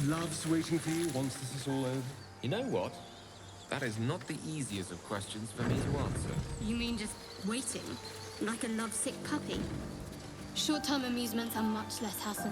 Love's waiting for you once this is all over? You know what? That is not the easiest of questions for me to answer. You mean just waiting? Like a lovesick puppy? Short-term amusements are much less hassle.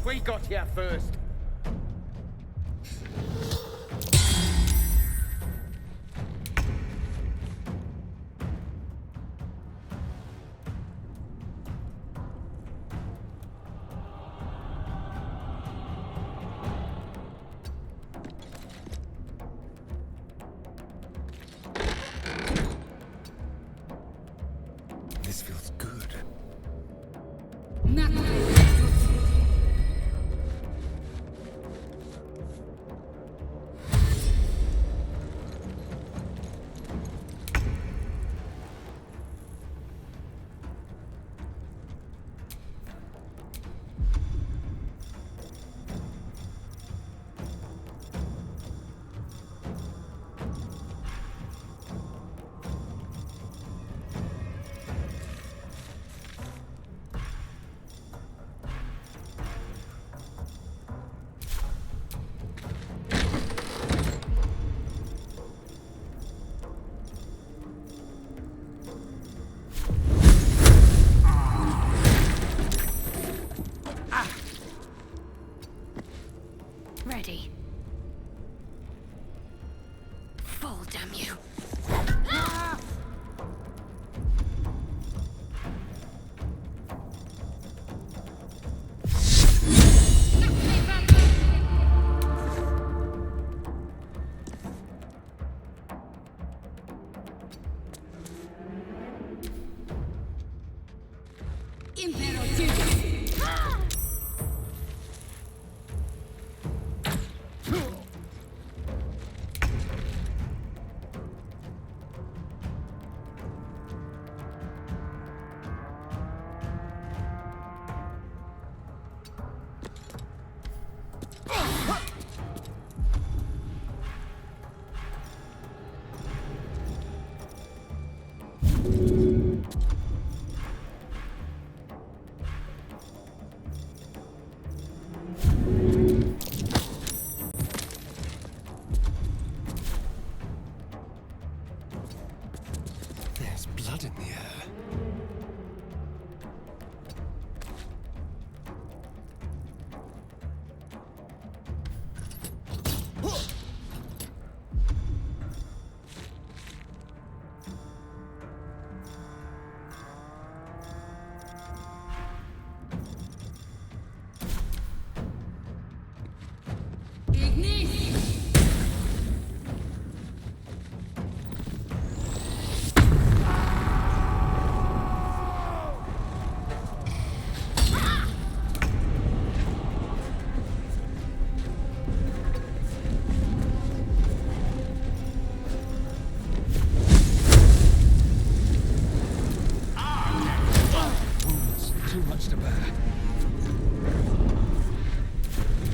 We got here first. This feels good.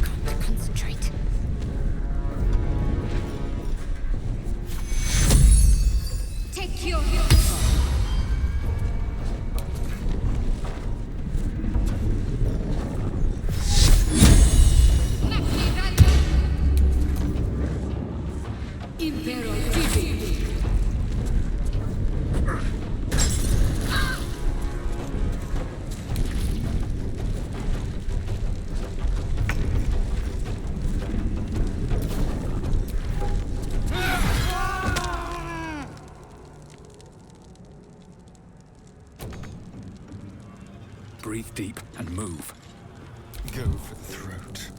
Got to concentrate. Take your... Breathe deep and move. Go for the throat.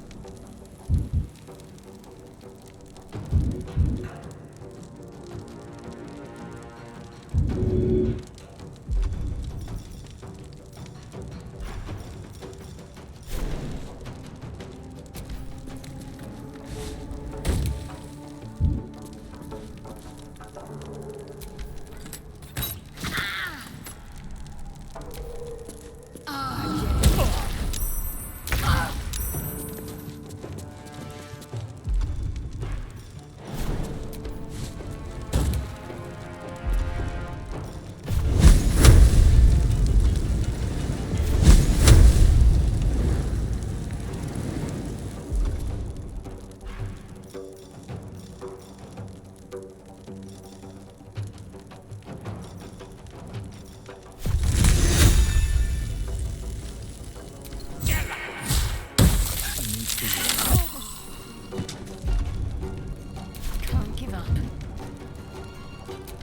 Can't give up.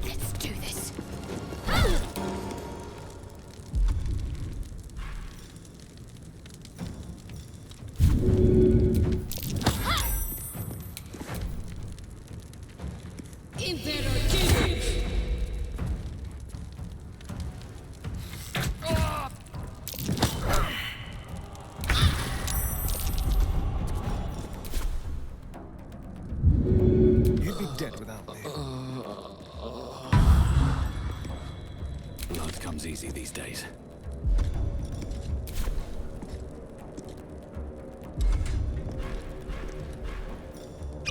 Let's do this. You'd be dead without me. Blood comes easy these days.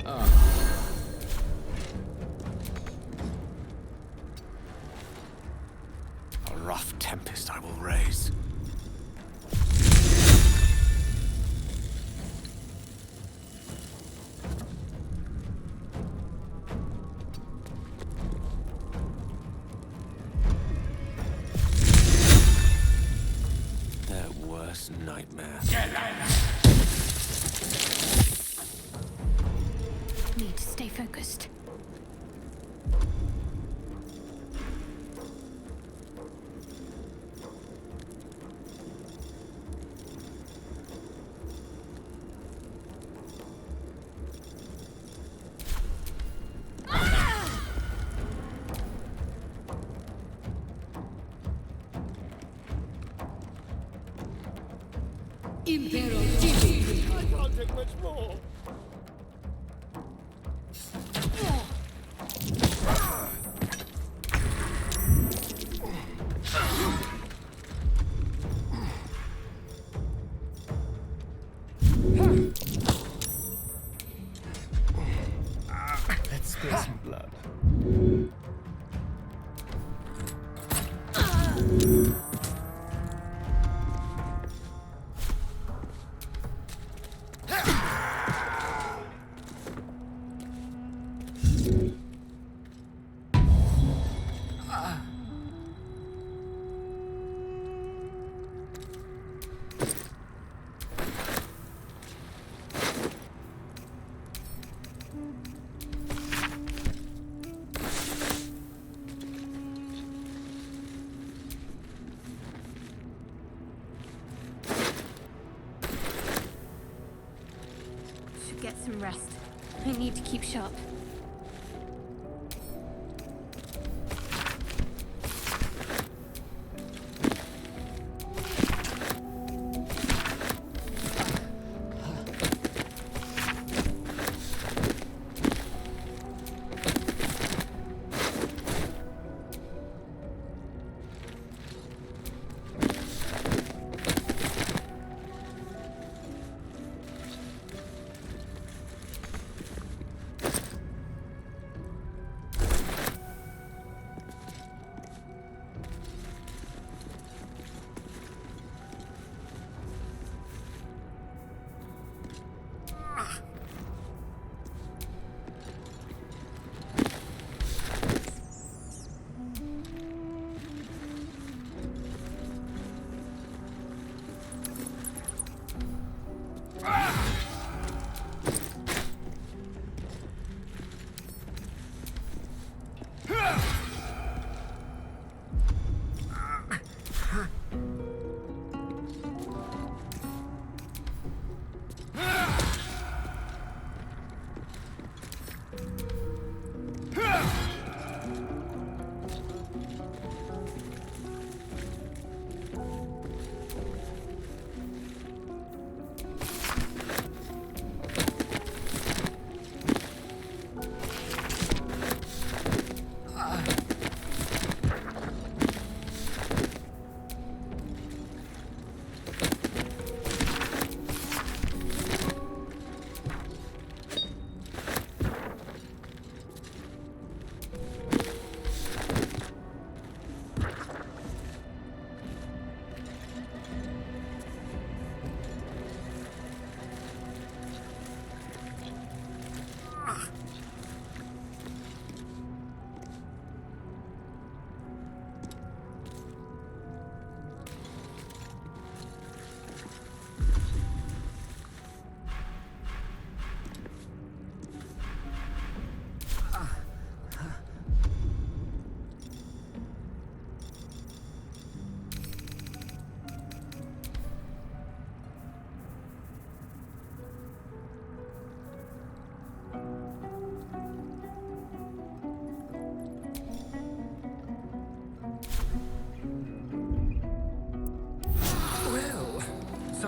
A rough tempest I will raise. Their worst nightmare. Need to stay focused. I can't take much more. Let's spill some blood. Should get some rest. I need to keep sharp.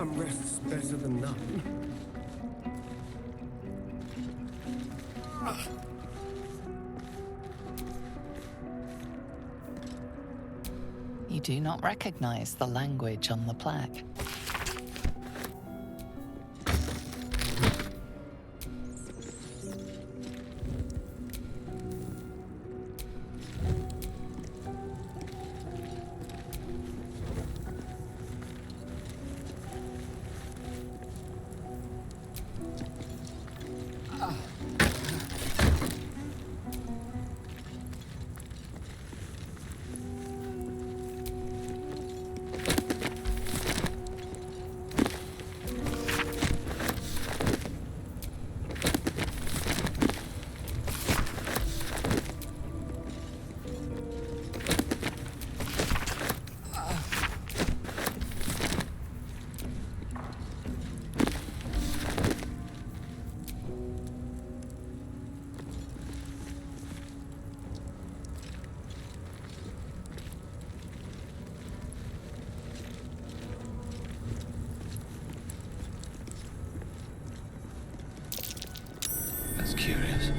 Some rest's better than none. You do not recognize the language on the plaque. That's curious.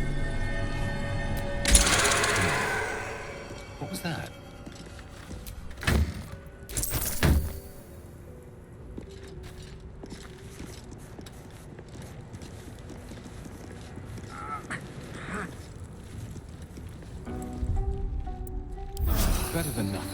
What was that? Better than nothing.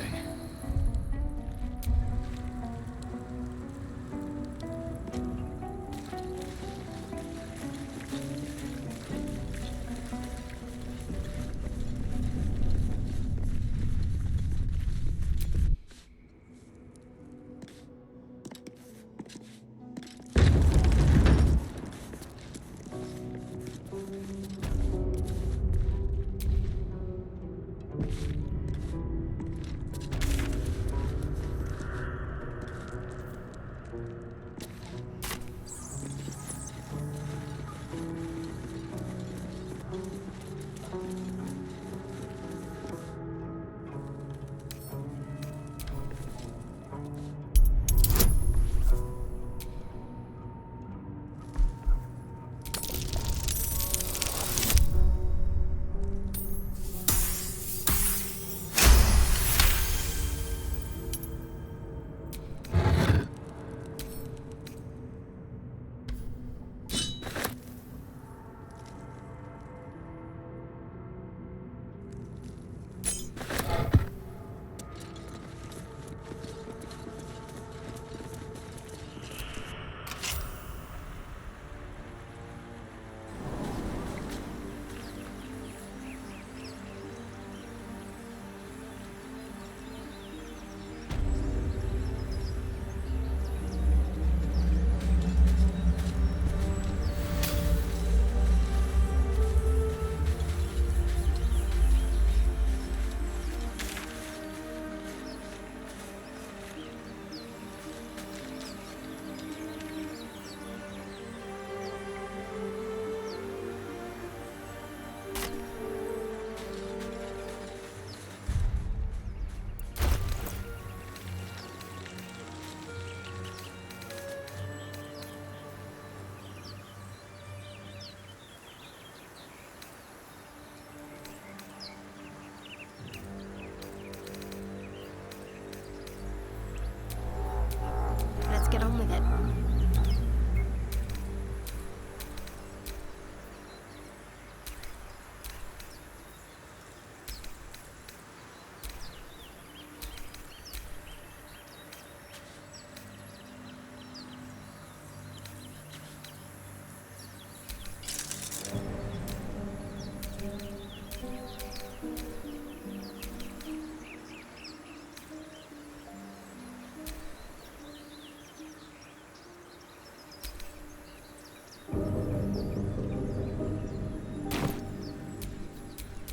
Let's get on with it.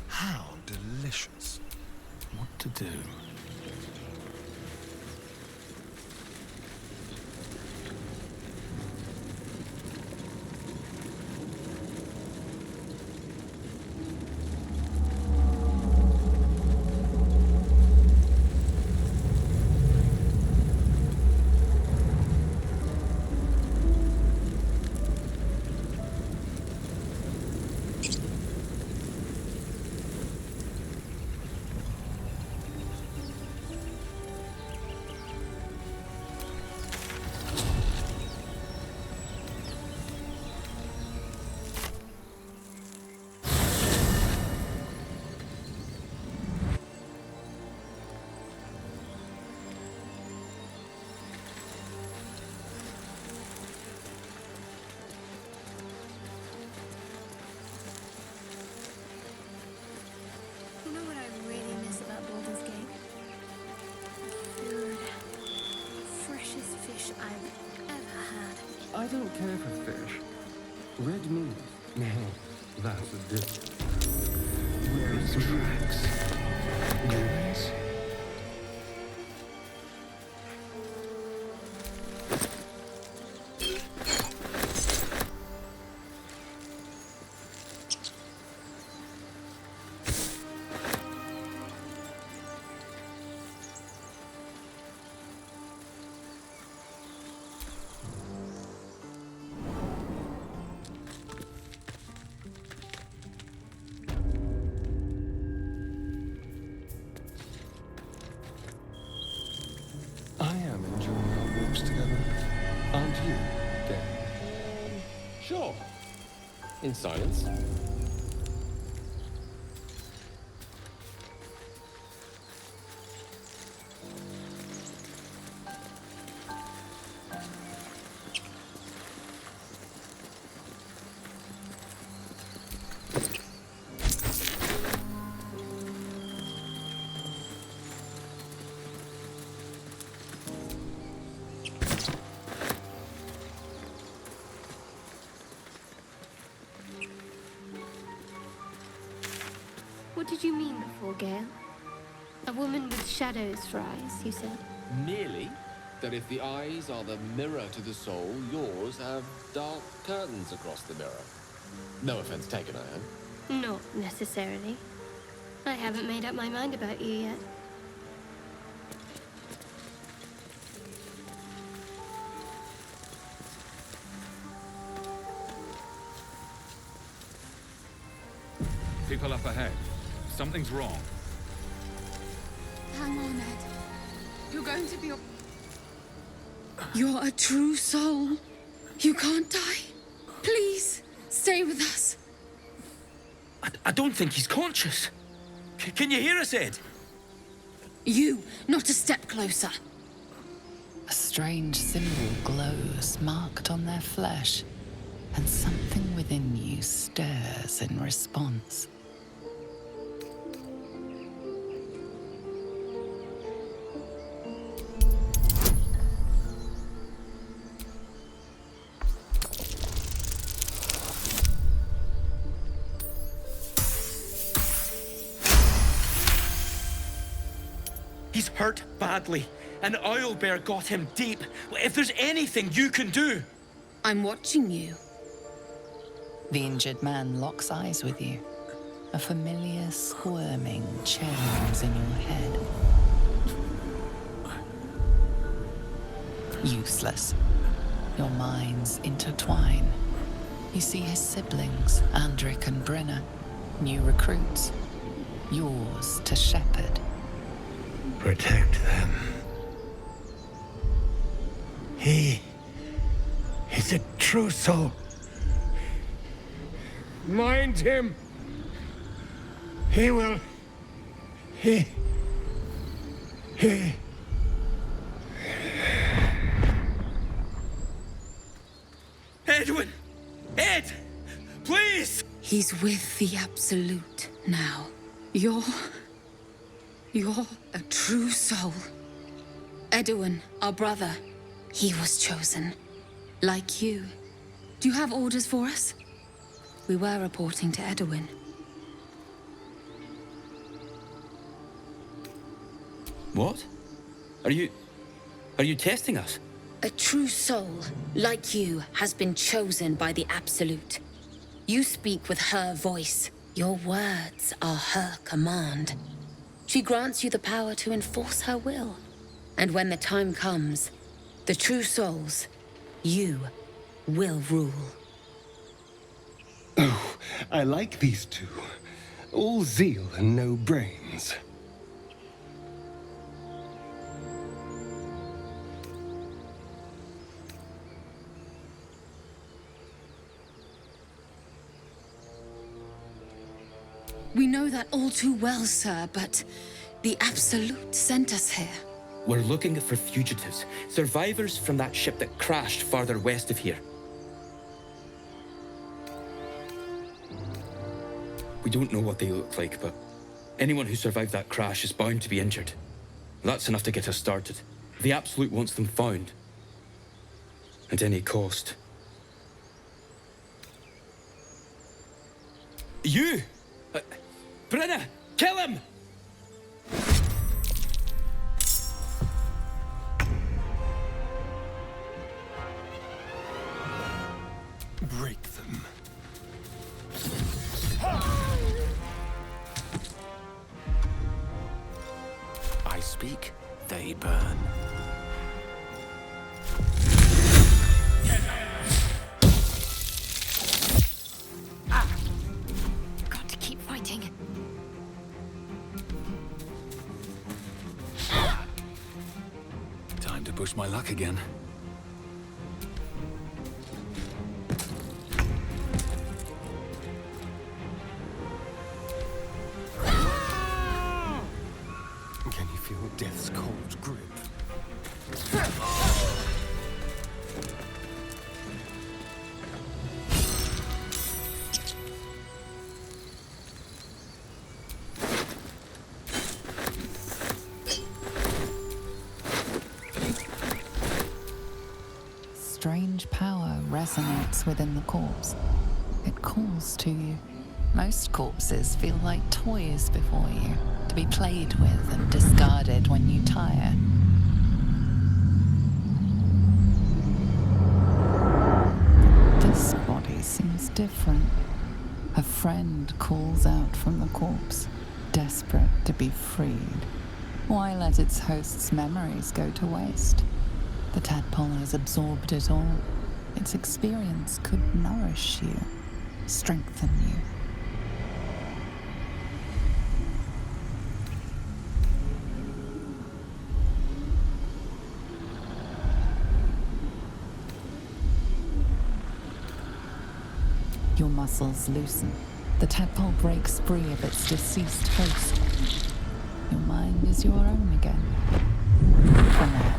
How delicious. What to do? I don't care for fish. Red meat? No, that's a different. Where is the tracks? Humans? I am enjoying our walks together. Aren't you, Dan? Sure. In silence. What did you mean before, Gale? A woman with shadows for eyes, you said? Merely that if the eyes are the mirror to the soul, yours have dark curtains across the mirror. No offense taken, I hope. Not necessarily. I haven't made up my mind about you yet. People up ahead. Something's wrong. Hang on, Ed. You're going to be... You're a true soul. You can't die. Please, stay with us. I don't think he's conscious. Can you hear us, Ed? You, not a step closer. A strange symbol glows, marked on their flesh, and something within you stirs in response. He's hurt badly. An owlbear got him deep. If there's anything you can do... I'm watching you. The injured man locks eyes with you. A familiar squirming churns in your head. Useless. Your minds intertwine. You see his siblings, Andric and Brenna, new recruits. Yours to shepherd. Protect them. He is a true soul. Mind him. He will. He. Edwin! Ed! Please! He's with the Absolute now. You're a true soul. Edwin, our brother, he was chosen. Like you. Do you have orders for us? We were reporting to Edwin. What? Are you testing us? A true soul, like you, has been chosen by the Absolute. You speak with her voice. Your words are her command. She grants you the power to enforce her will. And when the time comes, the true souls, you will rule. Oh, I like these two. All zeal and no brains. We know that all too well, sir, but the Absolute sent us here. We're looking for fugitives, survivors from that ship that crashed farther west of here. We don't know what they look like, but anyone who survived that crash is bound to be injured. That's enough to get us started. The Absolute wants them found. At any cost. You? Brenna, kill him! Break them. I speak, they burn. Got to keep fighting. Time to push my luck again. Can you feel death's cold grip? Strange power resonates within the corpse. It calls to you. Most corpses feel like toys before you, to be played with and discarded when you tire. This body seems different. A friend calls out from the corpse, desperate to be freed. Why let its host's memories go to waste? The tadpole has absorbed it all. Its experience could nourish you, strengthen you. Your muscles loosen. The tadpole breaks free of its deceased host. Your mind is your own again. For now.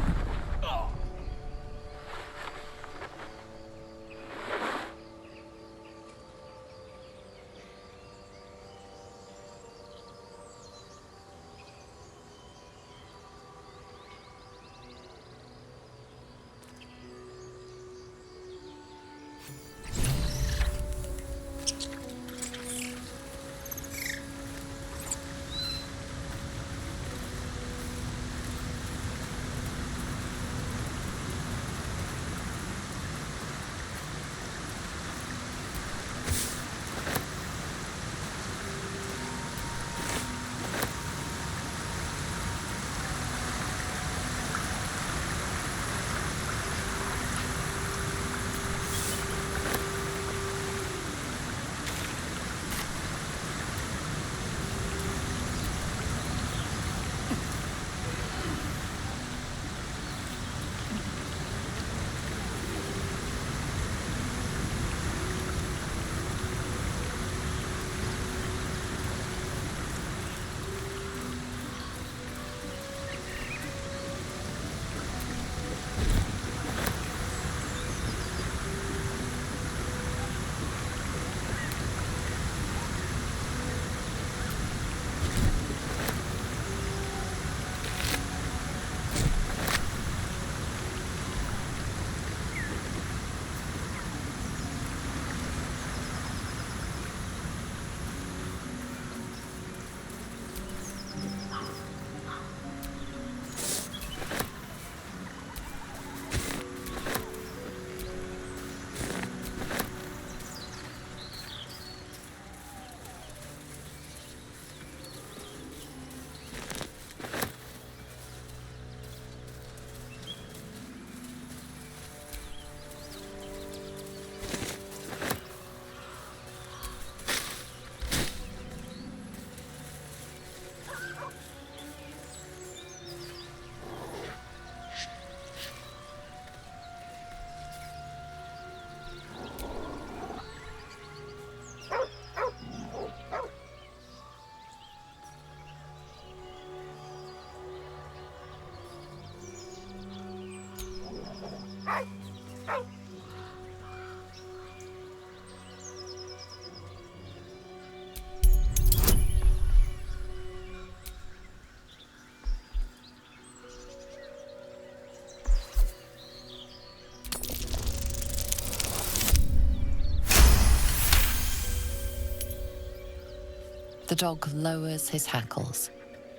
The dog lowers his hackles,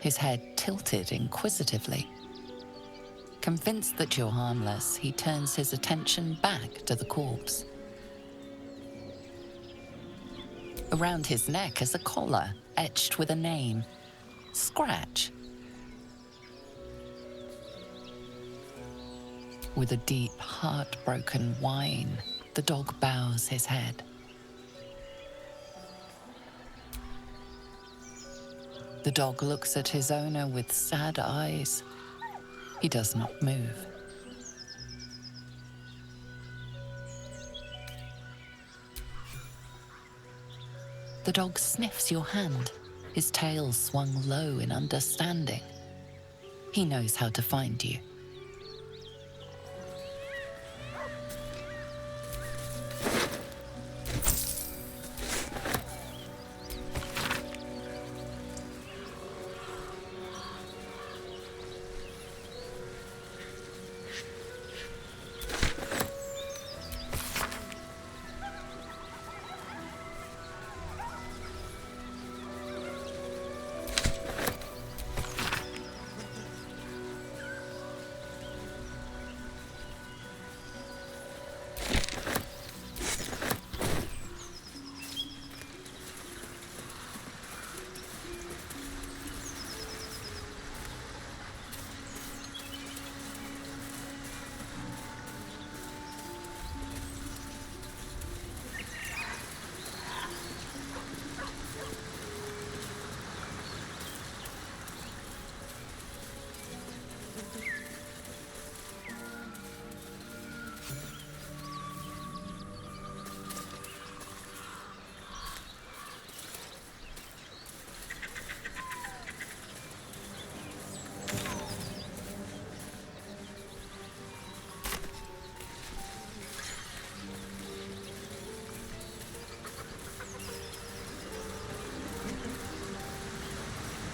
his head tilted inquisitively. Convinced that you're harmless, he turns his attention back to the corpse. Around his neck is a collar etched with a name, Scratch. With a deep, heartbroken whine, the dog bows his head. The dog looks at his owner with sad eyes. He does not move. The dog sniffs your hand, his tail swung low in understanding. He knows how to find you.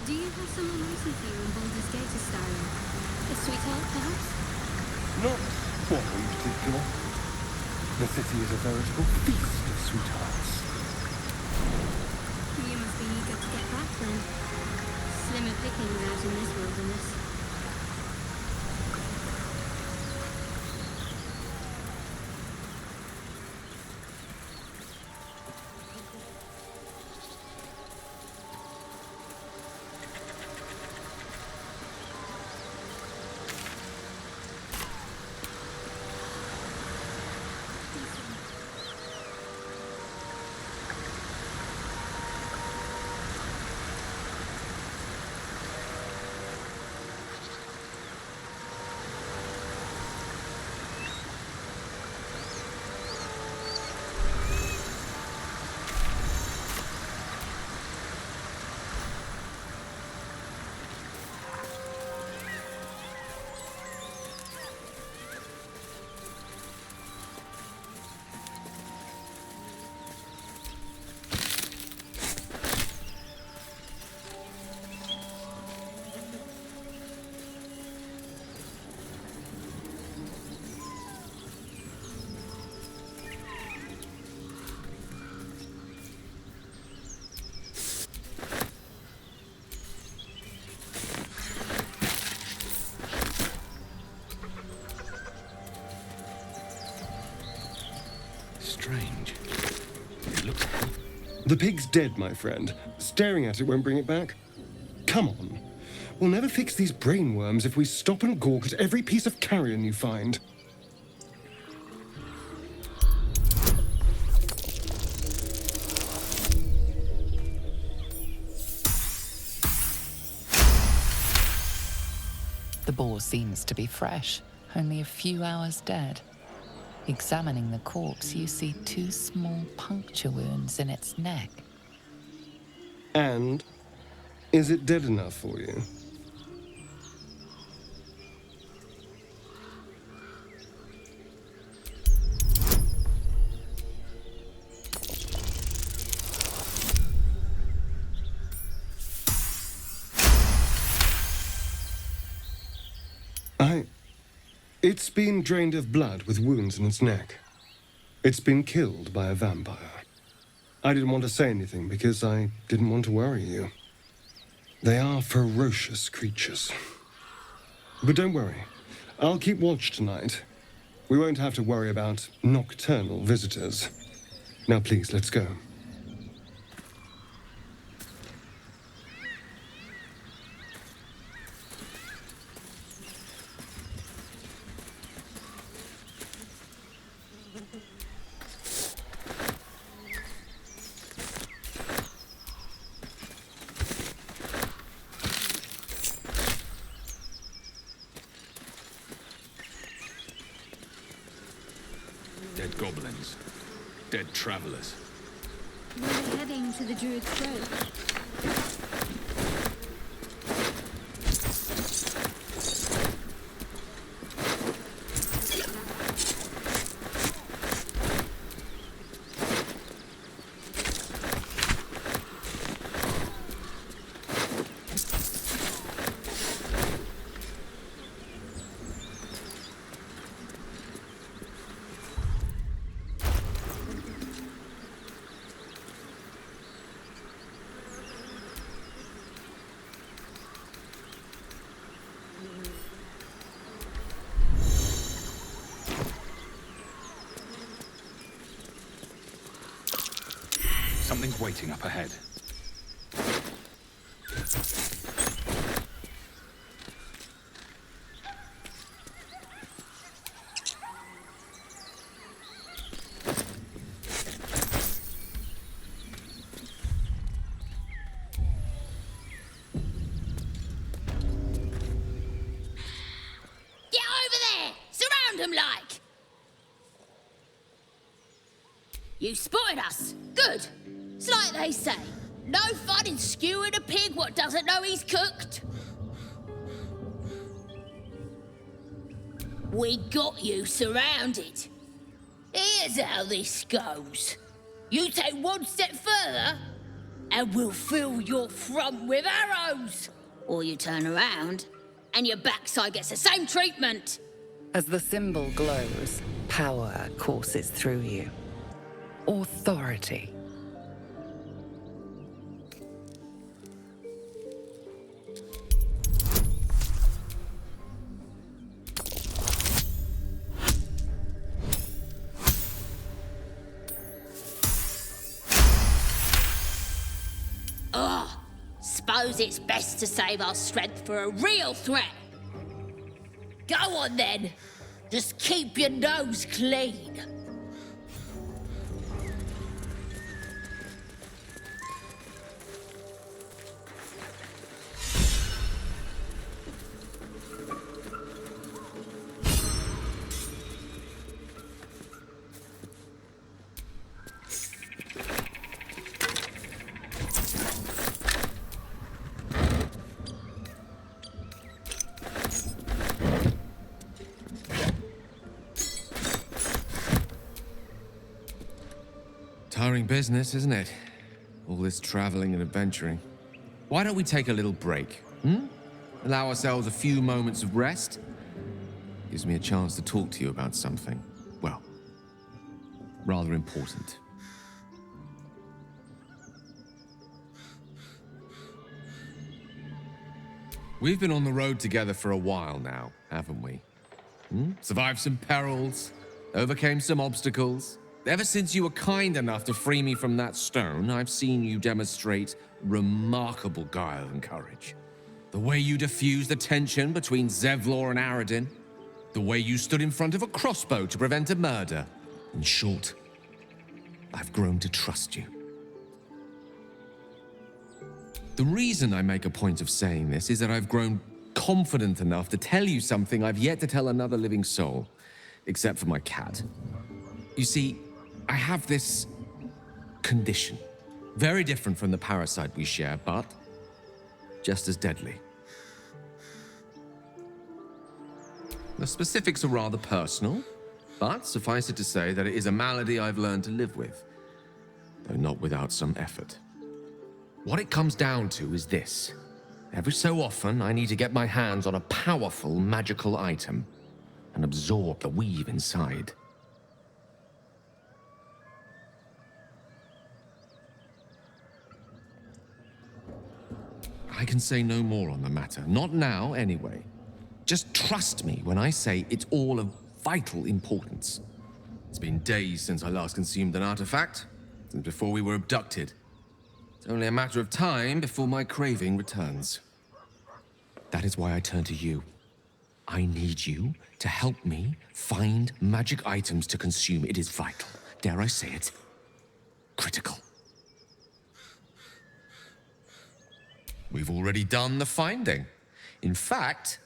Do you have someone waiting for you in Baldur's Gate, Astarion? A sweetheart, perhaps? Not one in particular. The city is a veritable feast of sweethearts. You must be eager to get back then. Slimmer pickings out in this wilderness. Strange. It looks healthy. The pig's dead, my friend. Staring at it won't bring it back. Come on. We'll never fix these brainworms if we stop and gawk at every piece of carrion you find. The boar seems to be fresh, only a few hours dead. Examining the corpse, you see 2 small puncture wounds in its neck. And is it dead enough for you? It's been drained of blood with wounds in its neck. It's been killed by a vampire. I didn't want to say anything because I didn't want to worry you. They are ferocious creatures. But don't worry. I'll keep watch tonight. We won't have to worry about nocturnal visitors. Now please, let's go. Dead goblins. Dead travelers. We're heading to the Druid's Grove. Something's waiting up ahead. Get over there! Surround them like! You spotted us. Good. It's like they say, no fun in skewing a pig what doesn't know he's cooked. We got you surrounded. Here's how this goes. You take one step further, and we'll fill your front with arrows. Or you turn around, and your backside gets the same treatment. As the symbol glows, power courses through you. Authority. Suppose it's best to save our strength for a real threat. Go on then. Just keep your nose clean. Tiring business, isn't it? All this traveling and adventuring. Why don't we take a little break, Allow ourselves a few moments of rest? Gives me a chance to talk to you about something, well, rather important. We've been on the road together for a while now, haven't we? Survived some perils, overcame some obstacles. Ever since you were kind enough to free me from that stone, I've seen you demonstrate remarkable guile and courage. The way you diffused the tension between Zevlor and Aradin. The way you stood in front of a crossbow to prevent a murder. In short, I've grown to trust you. The reason I make a point of saying this is that I've grown confident enough to tell you something I've yet to tell another living soul, except for my cat. You see, I have this condition. Very different from the parasite we share, but just as deadly. The specifics are rather personal, but suffice it to say that it is a malady I've learned to live with, though not without some effort. What it comes down to is this. Every so often, I need to get my hands on a powerful magical item and absorb the weave inside. I can say no more on the matter. Not now, anyway. Just trust me when I say it's all of vital importance. It's been days since I last consumed an artifact, since before we were abducted. It's only a matter of time before my craving returns. That is why I turn to you. I need you to help me find magic items to consume. It is vital. Dare I say it? Critical. We've already done the finding. In fact,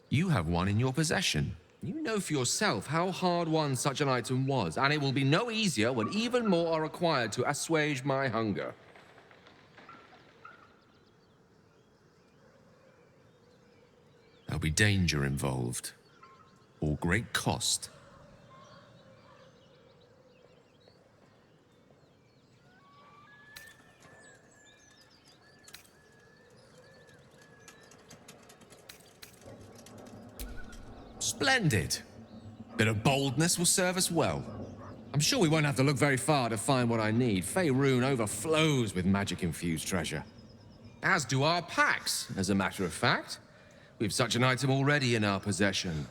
you have one in your possession. You know for yourself how hard-won such an item was, and it will be no easier when even more are required to assuage my hunger. There'll be danger involved, or great cost. Splendid. Bit of boldness will serve us well. I'm sure we won't have to look very far to find what I need. Faerun overflows with magic-infused treasure. As do our packs, as a matter of fact. We've such an item already in our possession,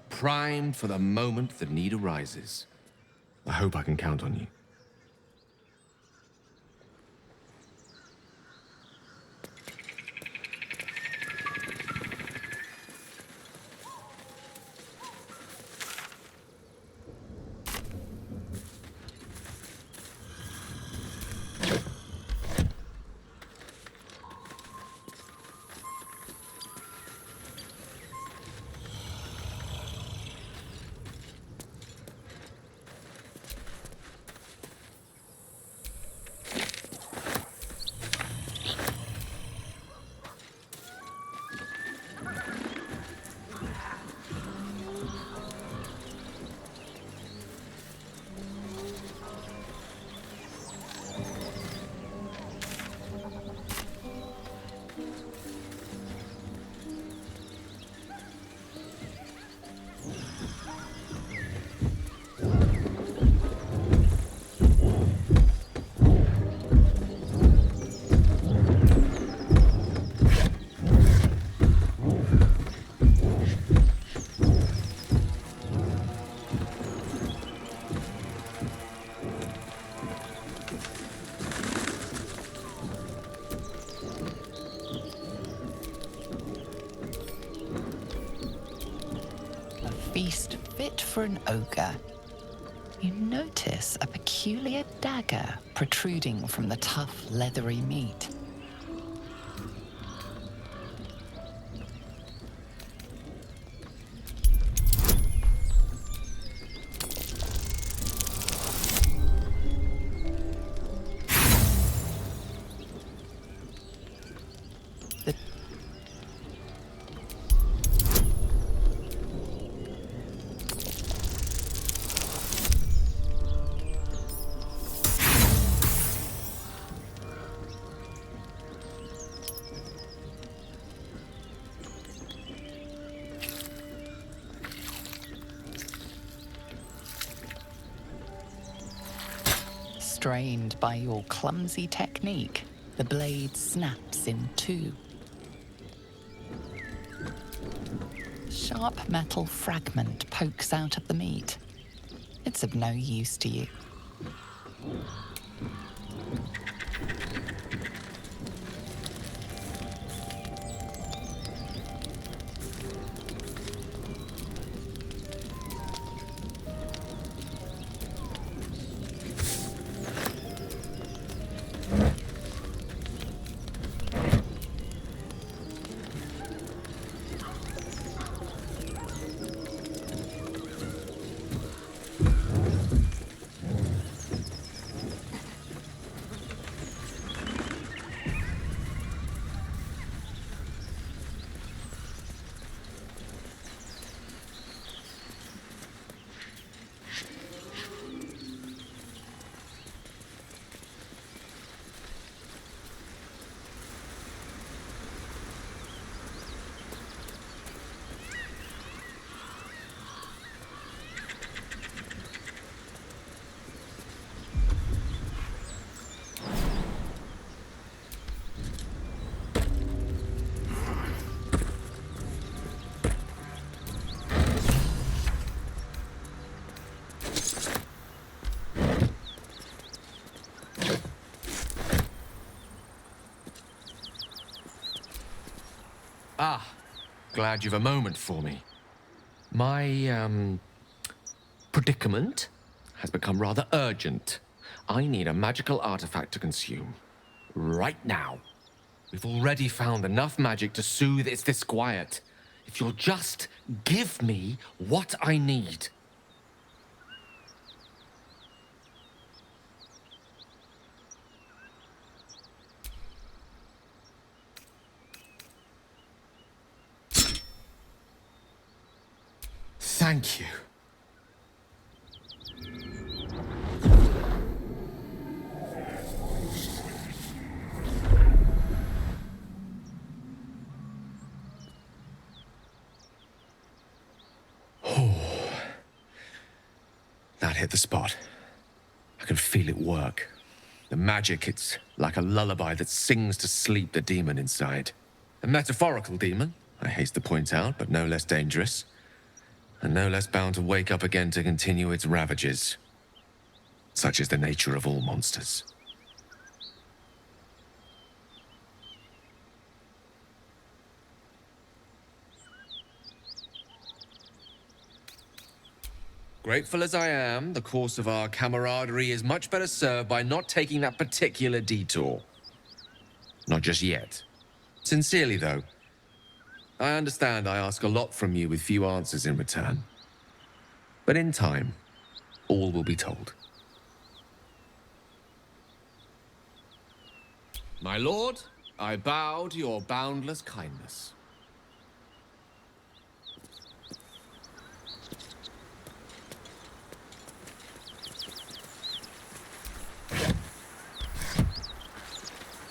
primed for the moment the need arises. I hope I can count on you. Feast fit for an ogre. You notice a peculiar dagger protruding from the tough, leathery meat. Strained by your clumsy technique, the blade snaps in two. Sharp metal fragment pokes out of the meat. It's of no use to you. Glad you've a moment for me. My, predicament has become rather urgent. I need a magical artifact to consume. Right now. We've already found enough magic to soothe its disquiet. If you'll just give me what I need. Thank you. That hit the spot. I can feel it work. The magic, it's like a lullaby that sings to sleep the demon inside. A metaphorical demon, I haste to point out, but no less dangerous. And no less bound to wake up again to continue its ravages. Such is the nature of all monsters. Grateful as I am, the course of our camaraderie is much better served by not taking that particular detour. Not just yet. Sincerely, though. I understand I ask a lot from you with few answers in return. But in time, all will be told. My lord, I bow to your boundless kindness.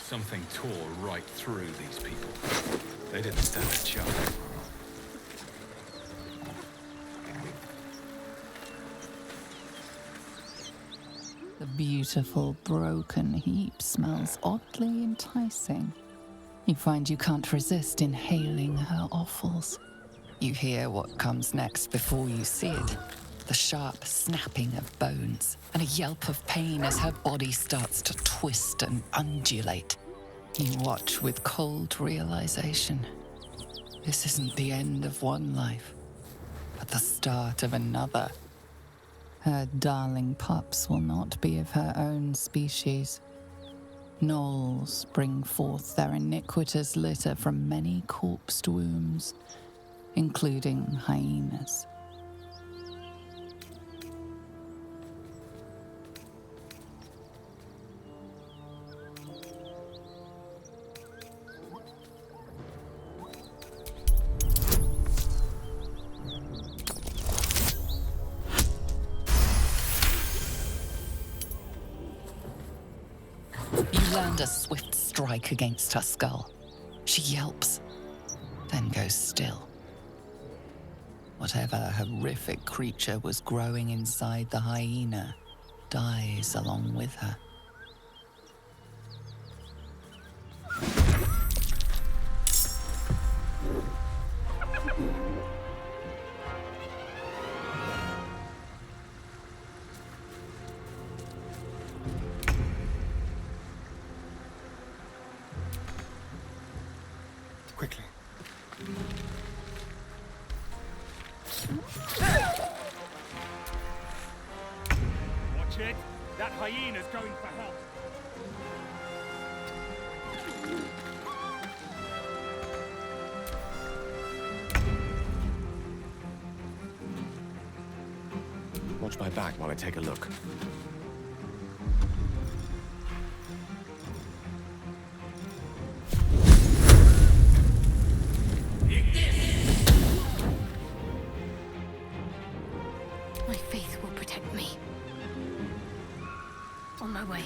Something tore right through these people. They didn't stand a chance. The beautiful broken heap smells oddly enticing. You find you can't resist inhaling her offals. You hear what comes next before you see it. The sharp snapping of bones, and a yelp of pain as her body starts to twist and undulate. You watch with cold realization. This isn't the end of one life, but the start of another. Her darling pups will not be of her own species. Gnolls bring forth their iniquitous litter from many corpsed wombs, including hyenas. Land a swift strike against her skull. She yelps, then goes still. Whatever horrific creature was growing inside the hyena dies along with her. Quickly. Watch it! That hyena's going for help! Watch my back while I take a look. My faith will protect me. On my way.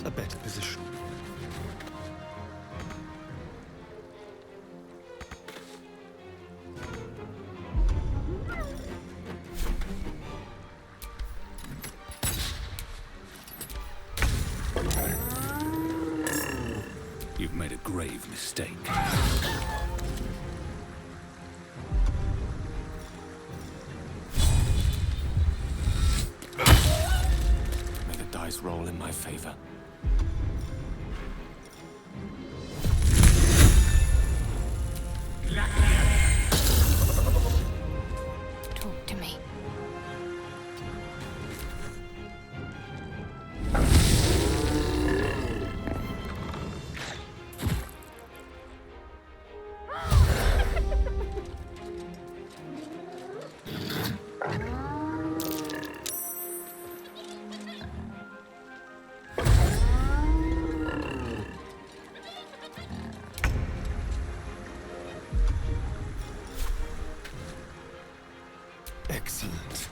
A better position. grave mistake. May the dice roll in my favor. Talk to me. Excellent.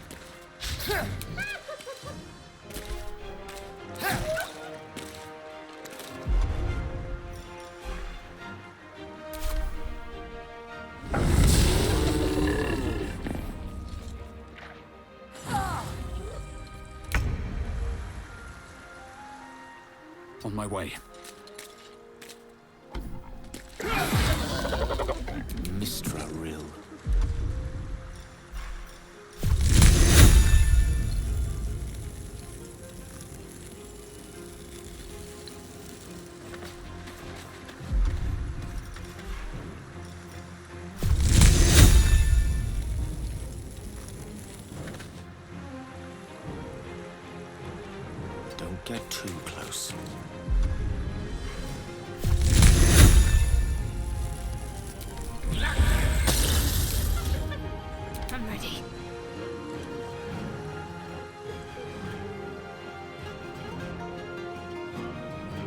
On my way. Mistra Rill. Don't get too close. I'm ready.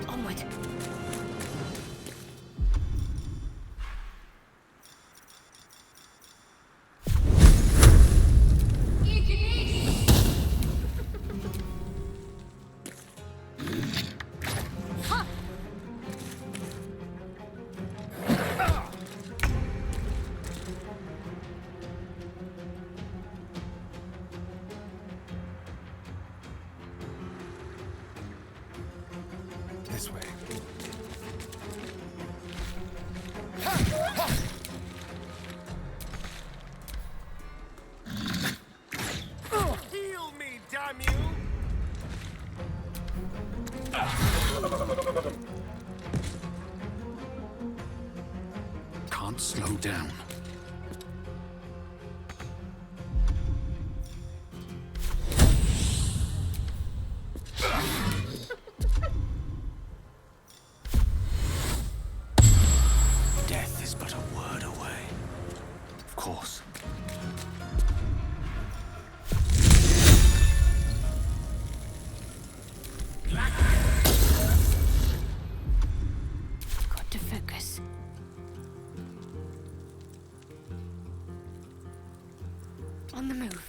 Onward. This way. Heal me, damn you! Can't slow down. Death is but a word away. Of course. Got to focus. On the move.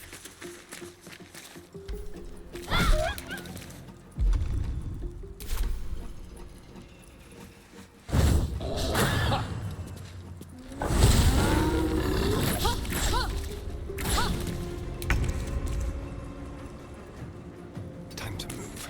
Time to move.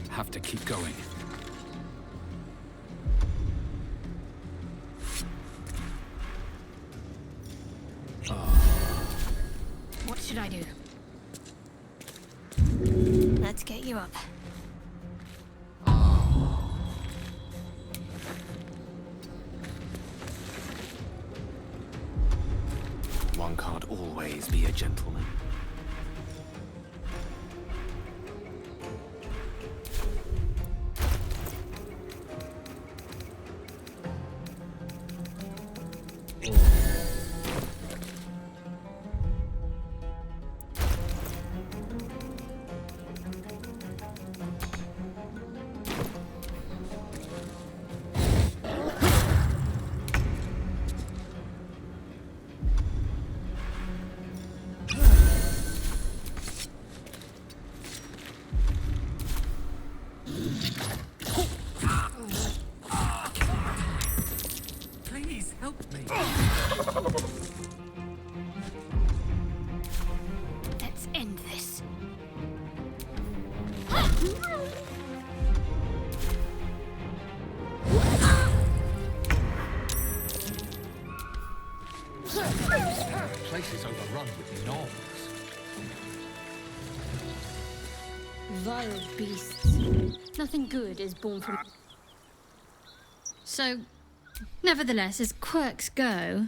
Have to keep going. What should I do? Let's get you up. One can't always be a gentleman. Please help me. Let's end this. The place is overrun with gnolls. Vile beasts. Nothing good is born from... So, nevertheless, as quirks go...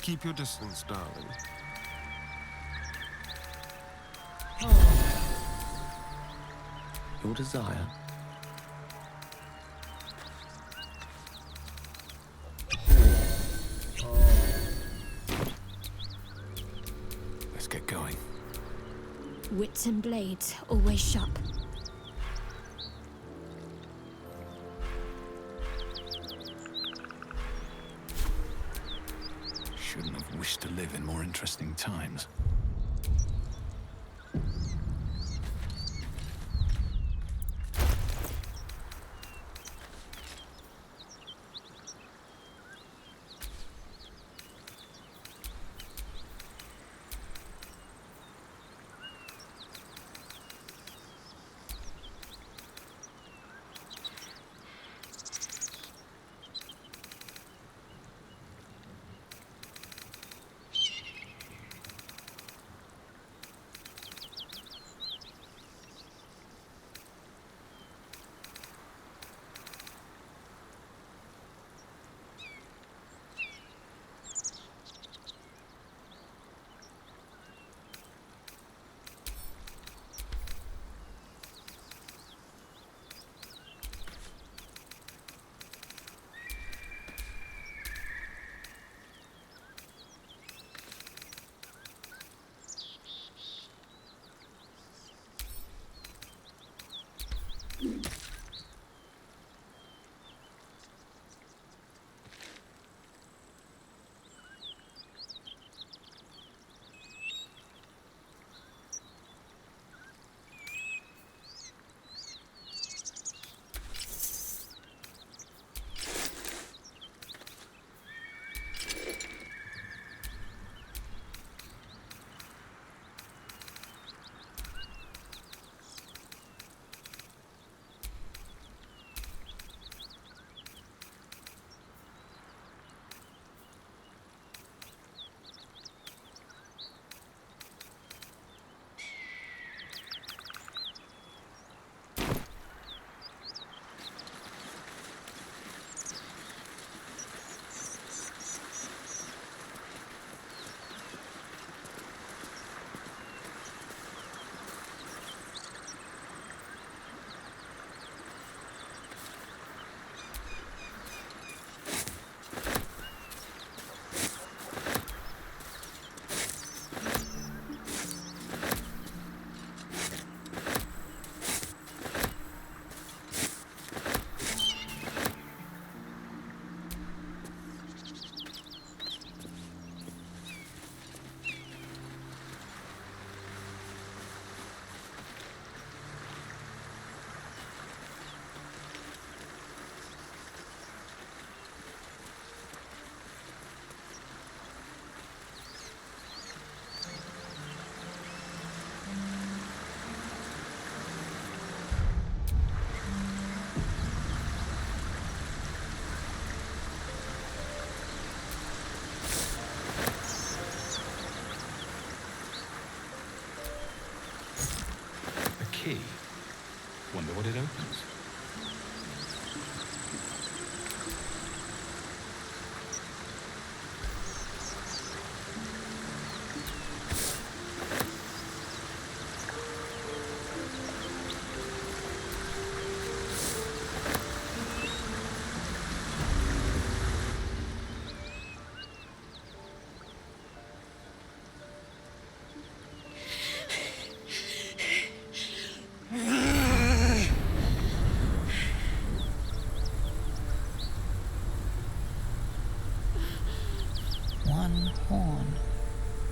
Keep your distance, darling. Your desire. Let's get going. Wits and blades, always sharp. Shouldn't have wished to live in more interesting times.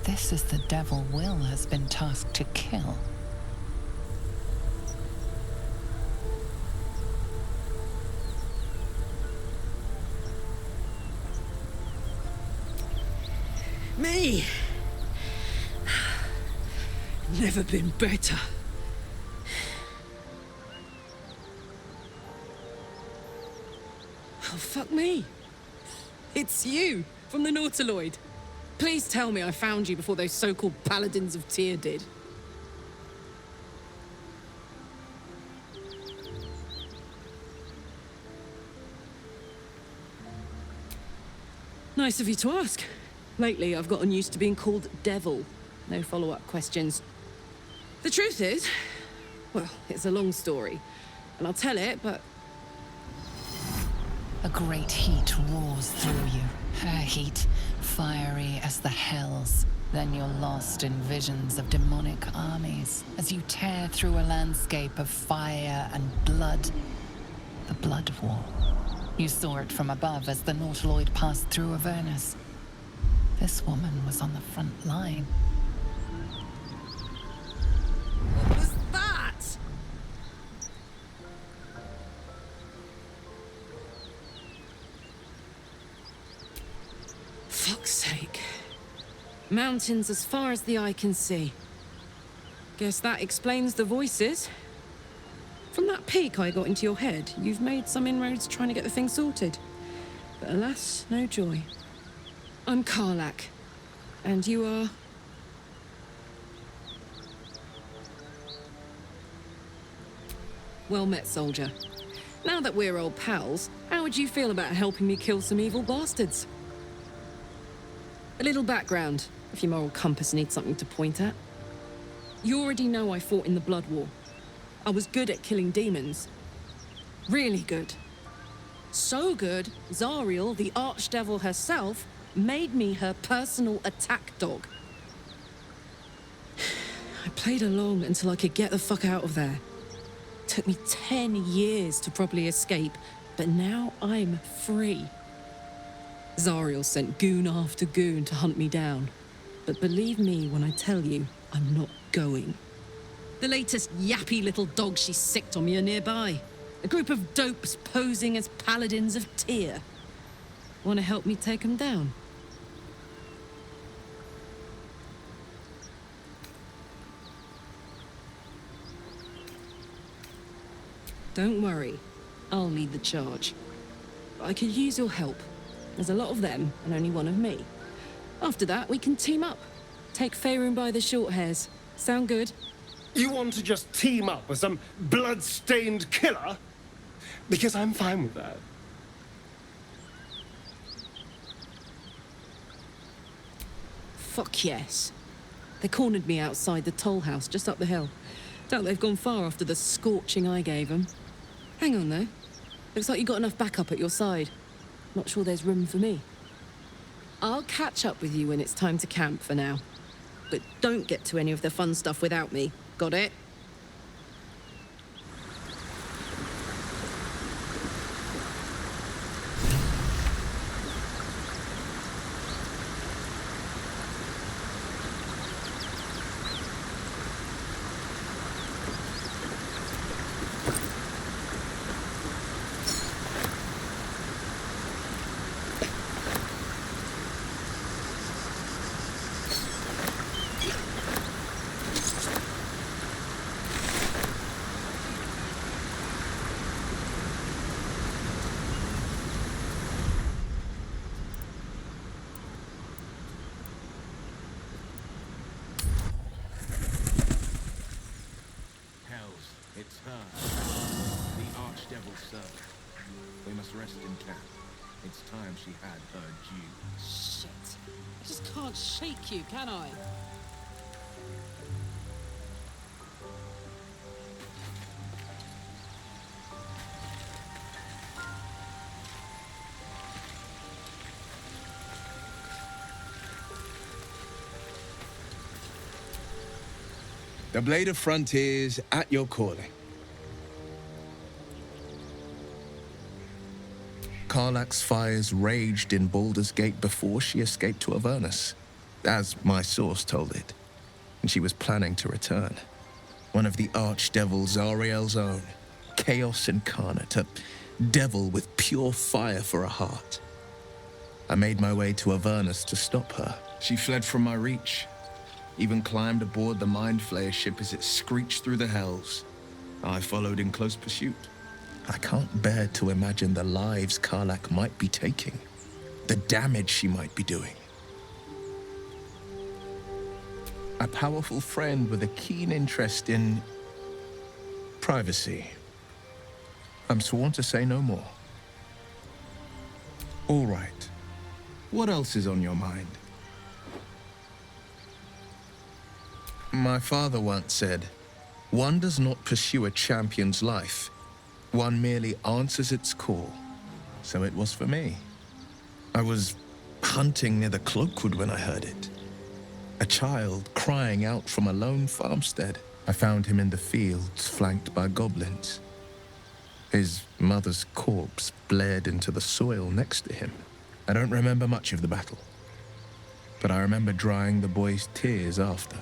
This is the devil Will has been tasked to kill. Me! Never been better. Oh, fuck me. It's you, from the Nautiloid. Please tell me I found you before those so-called Paladins of Tyr did. Nice of you to ask. Lately, I've gotten used to being called Devil. No follow-up questions. The truth is, well, it's a long story, and I'll tell it, but... A great heat roars through you. A heat fiery as the hells. Then you're lost in visions of demonic armies as you tear through a landscape of fire and blood. The Blood War. You saw it from above as the Nautiloid passed through Avernus. This woman was on the front line. What was that? Fuck's sake. Mountains as far as the eye can see. Guess that explains the voices. From that peek I got into your head, you've made some inroads trying to get the thing sorted. But alas, no joy. I'm Karlach. And you are... Well met, soldier. Now that we're old pals, how would you feel about helping me kill some evil bastards? A little background, if your moral compass needs something to point at. You already know I fought in the Blood War. I was good at killing demons. Really good. So good, Zariel, the Archdevil herself, made me her personal attack dog. I played along until I could get the fuck out of there. Took me 10 years to properly escape, but now I'm free. Zariel sent goon after goon to hunt me down. But believe me when I tell you, I'm not going. The latest yappy little dogs she sicked on me are nearby. A group of dopes posing as Paladins of Tyr. Want to help me take them down? Don't worry, I'll lead the charge. I could use your help. There's a lot of them, and only one of me. After that, we can team up. Take Faerun by the short hairs. Sound good? You want to just team up with some blood-stained killer? Because I'm fine with that. Fuck yes. They cornered me outside the toll house just up the hill. Doubt they've gone far after the scorching I gave them. Hang on, though. Looks like you got enough backup at your side. Not sure there's room for me. I'll catch up with you when it's time to camp for now. But don't get to any of the fun stuff without me. Got it? It's her. The Archdevil's servant. We must rest in camp. It's time she had her due. Shit. I just can't shake you, can I? The Blade of Frontiers at your calling. Karlach's fires raged in Baldur's Gate before she escaped to Avernus. as my source told it, and she was planning to return. One of the archdevil Zariel's own, chaos incarnate, a devil with pure fire for a heart. I made my way to Avernus to stop her. She fled from my reach, even climbed aboard the Mind Flayer ship as it screeched through the hells. I followed in close pursuit. I can't bear to imagine the lives Karlach might be taking, the damage she might be doing. A powerful friend with a keen interest in privacy. I'm sworn to say no more. All right. What else is on your mind? My father once said, one does not pursue a champion's life. One merely answers its call. So it was for me. I was hunting near the Cloakwood when I heard it. A child crying out from a lone farmstead. I found him in the fields, flanked by goblins. His mother's corpse blared into the soil next to him. I don't remember much of the battle, but I remember drying the boy's tears after.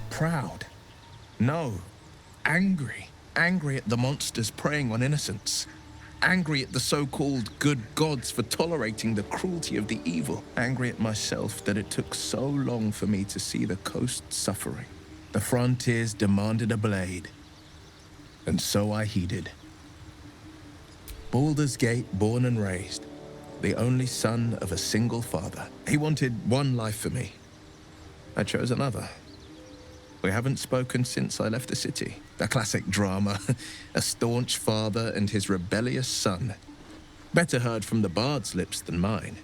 Proud? No. Angry. Angry at the monsters preying on innocents. Angry at the so-called good gods for tolerating the cruelty of the evil. Angry at myself that it took so long for me to see the coast suffering. The frontiers demanded a blade, and so I heeded. Baldur's Gate, born and raised, the only son of a single father. He wanted one life for me. I chose another. We haven't spoken since I left the city. A classic drama. A staunch father and his rebellious son. Better heard from the bard's lips than mine.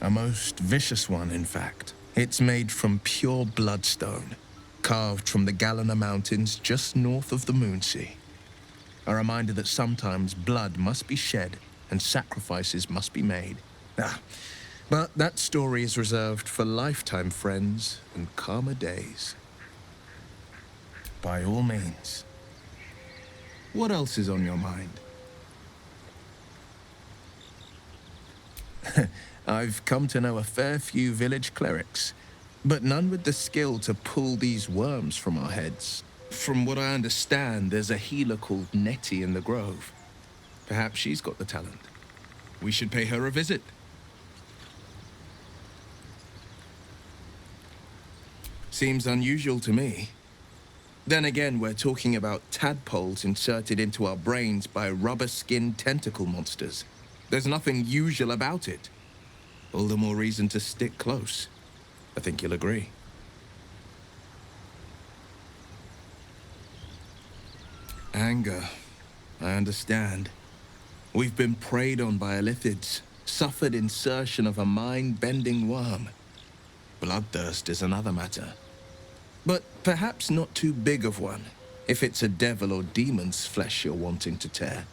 A most vicious one, in fact. It's made from pure bloodstone, carved from the Galena Mountains just north of the Moonsea. A reminder that sometimes blood must be shed and sacrifices must be made. But that story is reserved for lifetime friends and calmer days. By all means. What else is on your mind? I've come to know a fair few village clerics, but none with the skill to pull these worms from our heads. From what I understand, there's a healer called Nettie in the Grove. Perhaps she's got the talent. We should pay her a visit. Seems unusual to me. Then again, we're talking about tadpoles inserted into our brains by rubber-skinned tentacle monsters. There's nothing usual about it. All the more reason to stick close. I think you'll agree. Anger. I understand. We've been preyed on by illithids, suffered insertion of a mind-bending worm. Bloodthirst is another matter. But perhaps not too big of one, if it's a devil or demon's flesh you're wanting to tear.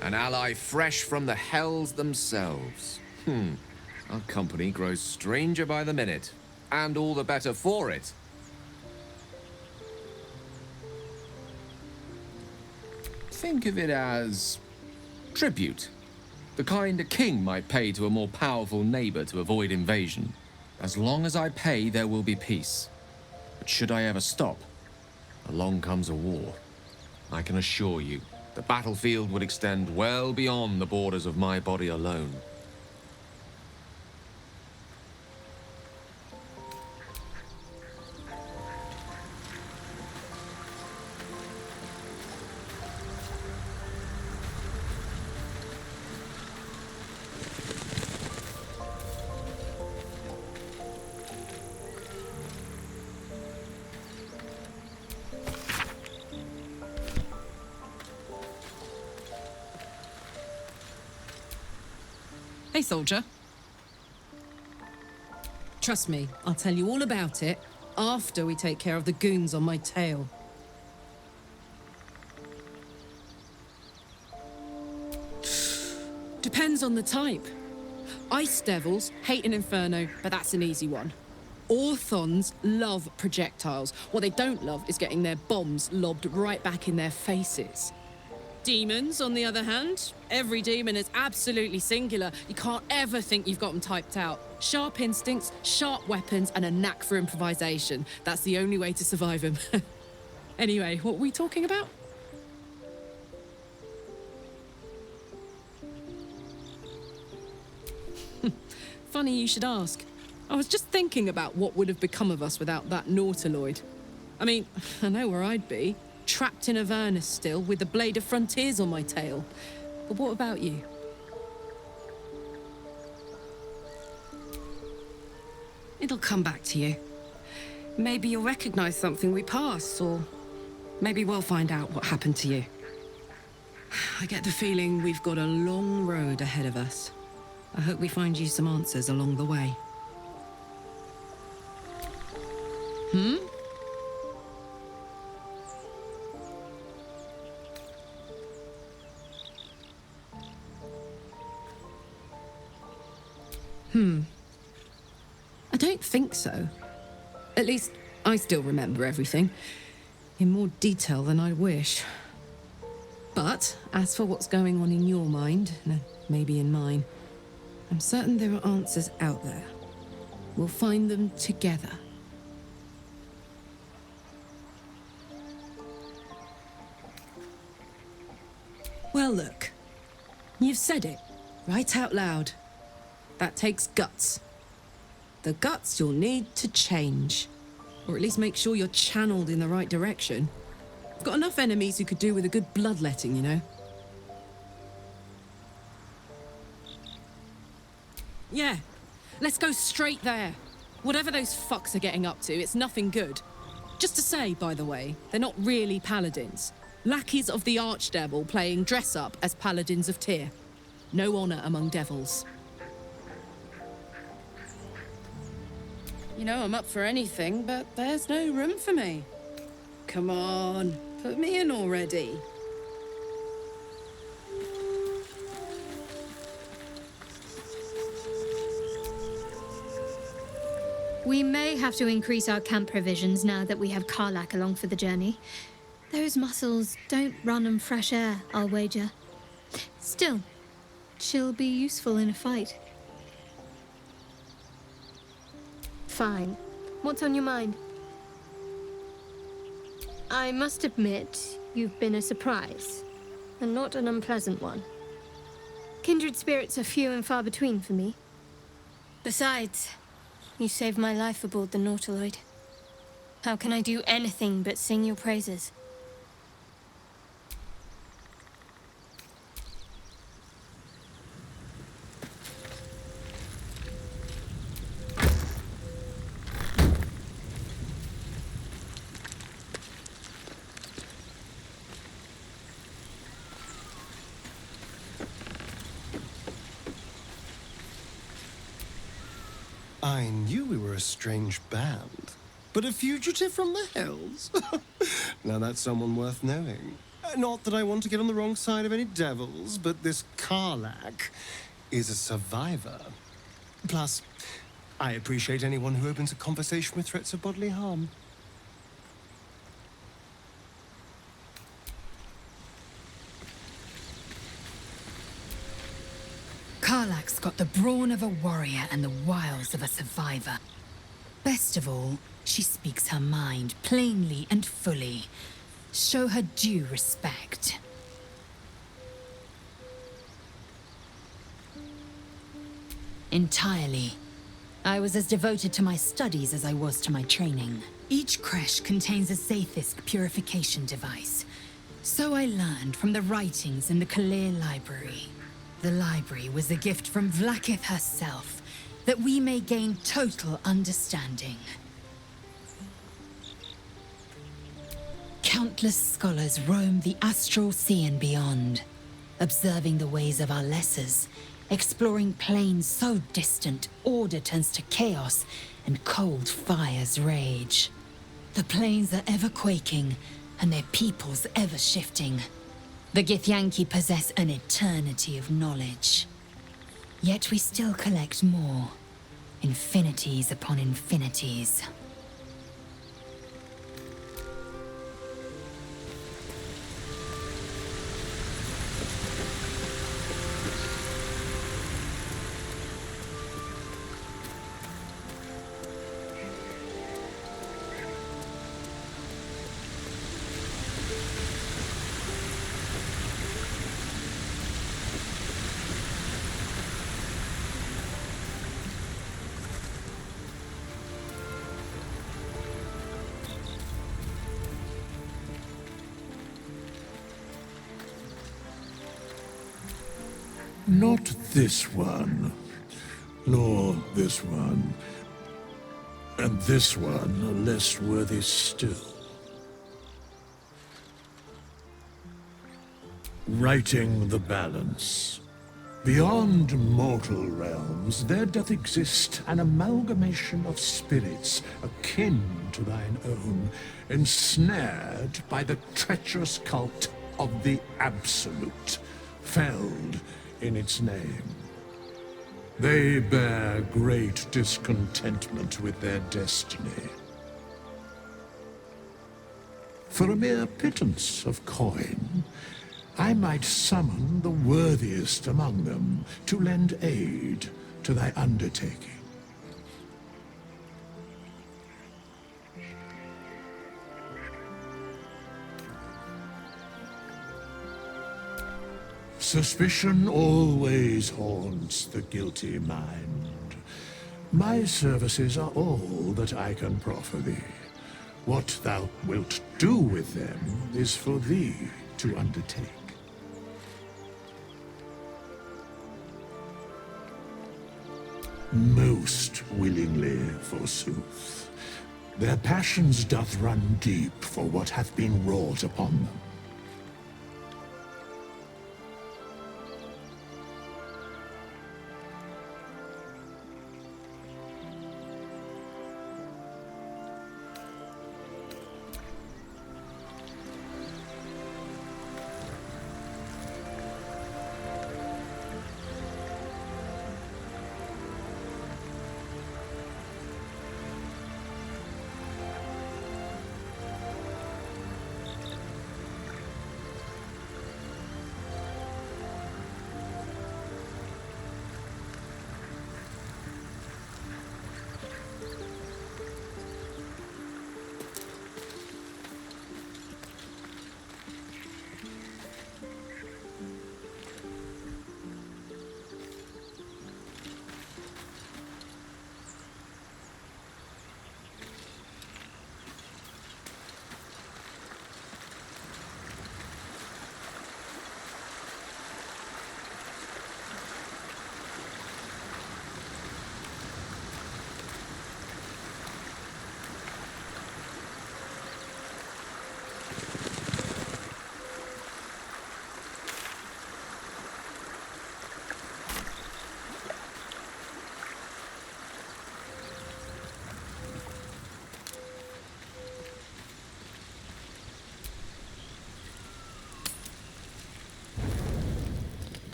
An ally fresh from the hells themselves. Our company grows stranger by the minute, and all the better for it. Think of it as tribute. The kind a king might pay to a more powerful neighbor to avoid invasion. As long as I pay, there will be peace. But should I ever stop, along comes a war. I can assure you, the battlefield would extend well beyond the borders of my body alone. Hey, soldier. Trust me, I'll tell you all about it after we take care of the goons on my tail. Depends on the type. Ice devils hate an inferno, but that's an easy one. Orthons love projectiles. What they don't love is getting their bombs lobbed right back in their faces. Demons, on the other hand, every demon is absolutely singular. You can't ever think you've got them typed out. Sharp instincts, sharp weapons, and a knack for improvisation. That's the only way to survive them. Anyway, what were we talking about? Funny you should ask. I was just thinking about what would have become of us without that nautiloid. I mean, I know where I'd be. Trapped in Avernus still, with the Blade of Frontiers on my tail. But what about you? It'll come back to you. Maybe you'll recognize something we passed, or maybe we'll find out what happened to you. I get the feeling we've got a long road ahead of us. I hope we find you some answers along the way. I don't think so. At least, I still remember everything. In more detail than I wish. But, as for what's going on in your mind, and maybe in mine, I'm certain there are answers out there. We'll find them together. Well, look. You've said it, right out loud. That takes guts. The guts you'll need to change. Or at least make sure you're channeled in the right direction. I've got enough enemies who could do with a good bloodletting, you know? Yeah, let's go straight there. Whatever those fucks are getting up to, it's nothing good. Just to say, by the way, they're not really paladins. Lackeys of the Archdevil playing dress-up as paladins of Tyr. No honor among devils. You know, I'm up for anything, but there's no room for me. Come on, put me in already. We may have to increase our camp provisions now that we have Karlak along for the journey. Those muscles don't run on fresh air, I'll wager. Still, she'll be useful in a fight. Fine. What's on your mind? I must admit, you've been a surprise, and not an unpleasant one. Kindred spirits are few and far between for me. Besides, you saved my life aboard the Nautiloid. How can I do anything but sing your praises? I knew we were a strange band, but a fugitive from the hills? Now that's someone worth knowing. Not that I want to get on the wrong side of any devils, but this Karlak is a survivor. Plus, I appreciate anyone who opens a conversation with threats of bodily harm. Karlak's got the brawn of a warrior and the wiles of a survivor. Best of all, she speaks her mind plainly and fully. Show her due respect. Entirely. I was as devoted to my studies as I was to my training. Each creche contains a Zaithisk purification device. So I learned from the writings in the Kalir Library. The library was a gift from Vlaakith herself, that we may gain total understanding. Countless scholars roam the astral sea and beyond, observing the ways of our lessers, exploring planes so distant order turns to chaos and cold fires rage. The planes are ever quaking, and their peoples ever shifting. The Githyanki possess an eternity of knowledge. Yet we still collect more. Infinities upon infinities. Not this one, nor this one, and this one are less worthy still. Righting the balance. Beyond mortal realms, there doth exist an amalgamation of spirits akin to thine own, ensnared by the treacherous cult of the Absolute, felled in its name. They bear great discontentment with their destiny. For a mere pittance of coin, I might summon the worthiest among them to lend aid to thy undertaking. Suspicion always haunts the guilty mind. My services are all that I can proffer thee. What thou wilt do with them is for thee to undertake. Most willingly, forsooth. Their passions doth run deep for what hath been wrought upon them.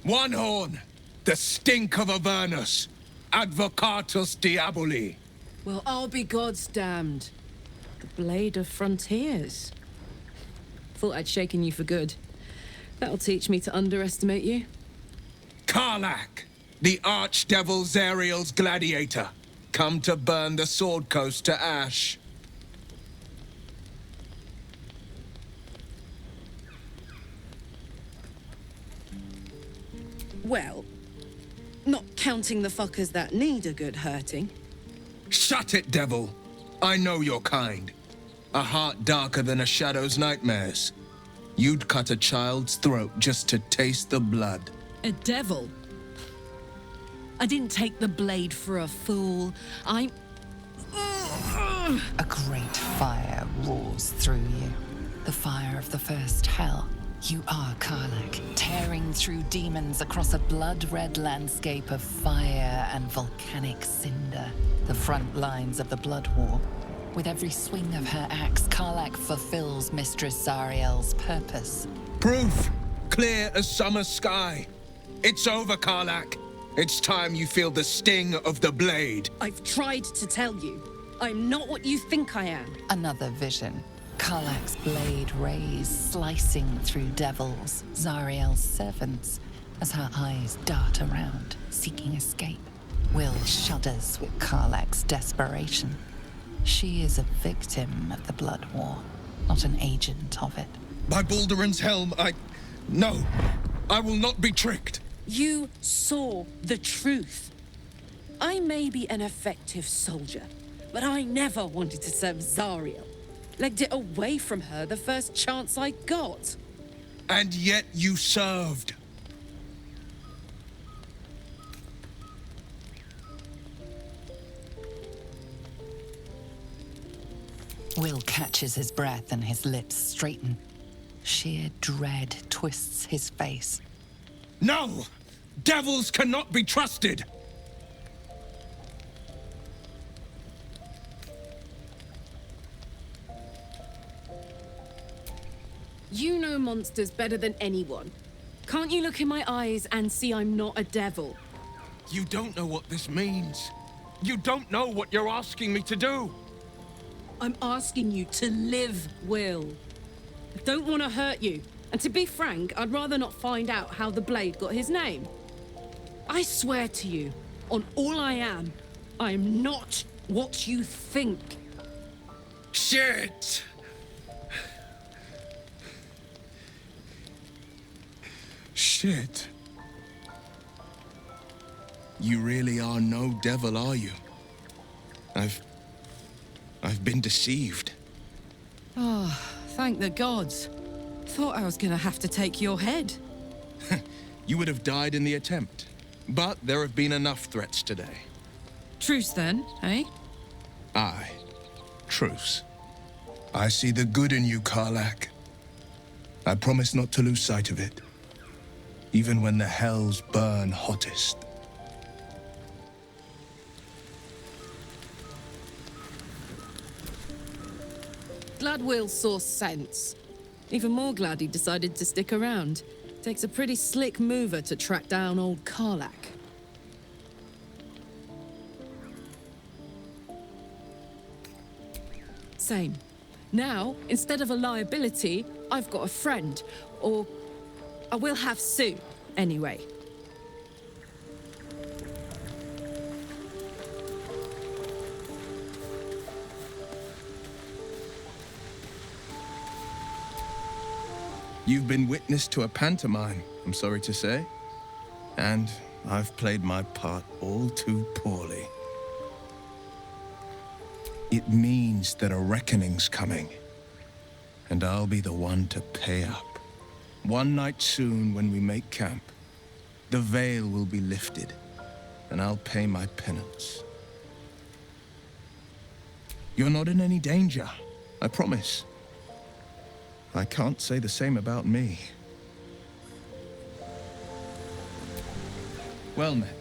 One horn! The stink of Avernus! Advocatus Diaboli! Well, I'll be God's damned. The Blade of Frontiers. Thought I'd shaken you for good. That'll teach me to underestimate you. Karlach! The Archdevil Zariel's gladiator! Come to burn the Sword Coast to ash! Well, not counting the fuckers that need a good hurting. Shut it, devil! I know your kind. A heart darker than a shadow's nightmares. You'd cut a child's throat just to taste the blood. A devil? I didn't take the blade for a fool. I'm... A great fire roars through you. The fire of the first hell. You are Karlach, tearing through demons across a blood-red landscape of fire and volcanic cinder. The front lines of the blood war. With every swing of her axe, Karlach fulfills Mistress Zariel's purpose. Proof! clear as summer sky. It's over, Karlach. It's time you feel the sting of the blade. I've tried to tell you. I'm not what you think I am. Another vision. Karlach's blade rays slicing through devils, Zariel's servants, as her eyes dart around, seeking escape. Will shudders with Karlach's desperation. She is a victim of the Blood War, not an agent of it. By Balduran's helm, No, I will not be tricked. You saw the truth. I may be an effective soldier, but I never wanted to serve Zariel. Legged it away from her the first chance I got. And yet you served. Will catches his breath and his lips straighten. Sheer dread twists his face. No! Devils cannot be trusted! You know monsters better than anyone. Can't you look in my eyes and see I'm not a devil? You don't know what this means. You don't know what you're asking me to do. I'm asking you to live, Will. I don't want to hurt you. And to be frank, I'd rather not find out how the blade got his name. I swear to you, on all I am not what you think. Shit! Shit. You really are no devil, are you? I've been deceived. Oh, thank the gods. Thought I was gonna have to take your head. You would have died in the attempt. But there have been enough threats today. Truce then, eh? Aye. Truce. I see the good in you, Karlach. I promise not to lose sight of it. Even when the hells burn hottest. Glad Will saw sense. Even more glad he decided to stick around. Takes a pretty slick mover to track down old Karlach. Same. Now, instead of a liability, I've got a friend. Or I will have soon, anyway. You've been witness to a pantomime, I'm sorry to say. And I've played my part all too poorly. It means that a reckoning's coming. And I'll be the one to pay up. One night soon, when we make camp, the veil will be lifted, and I'll pay my penance. You're not in any danger, I promise. I can't say the same about me. Well met.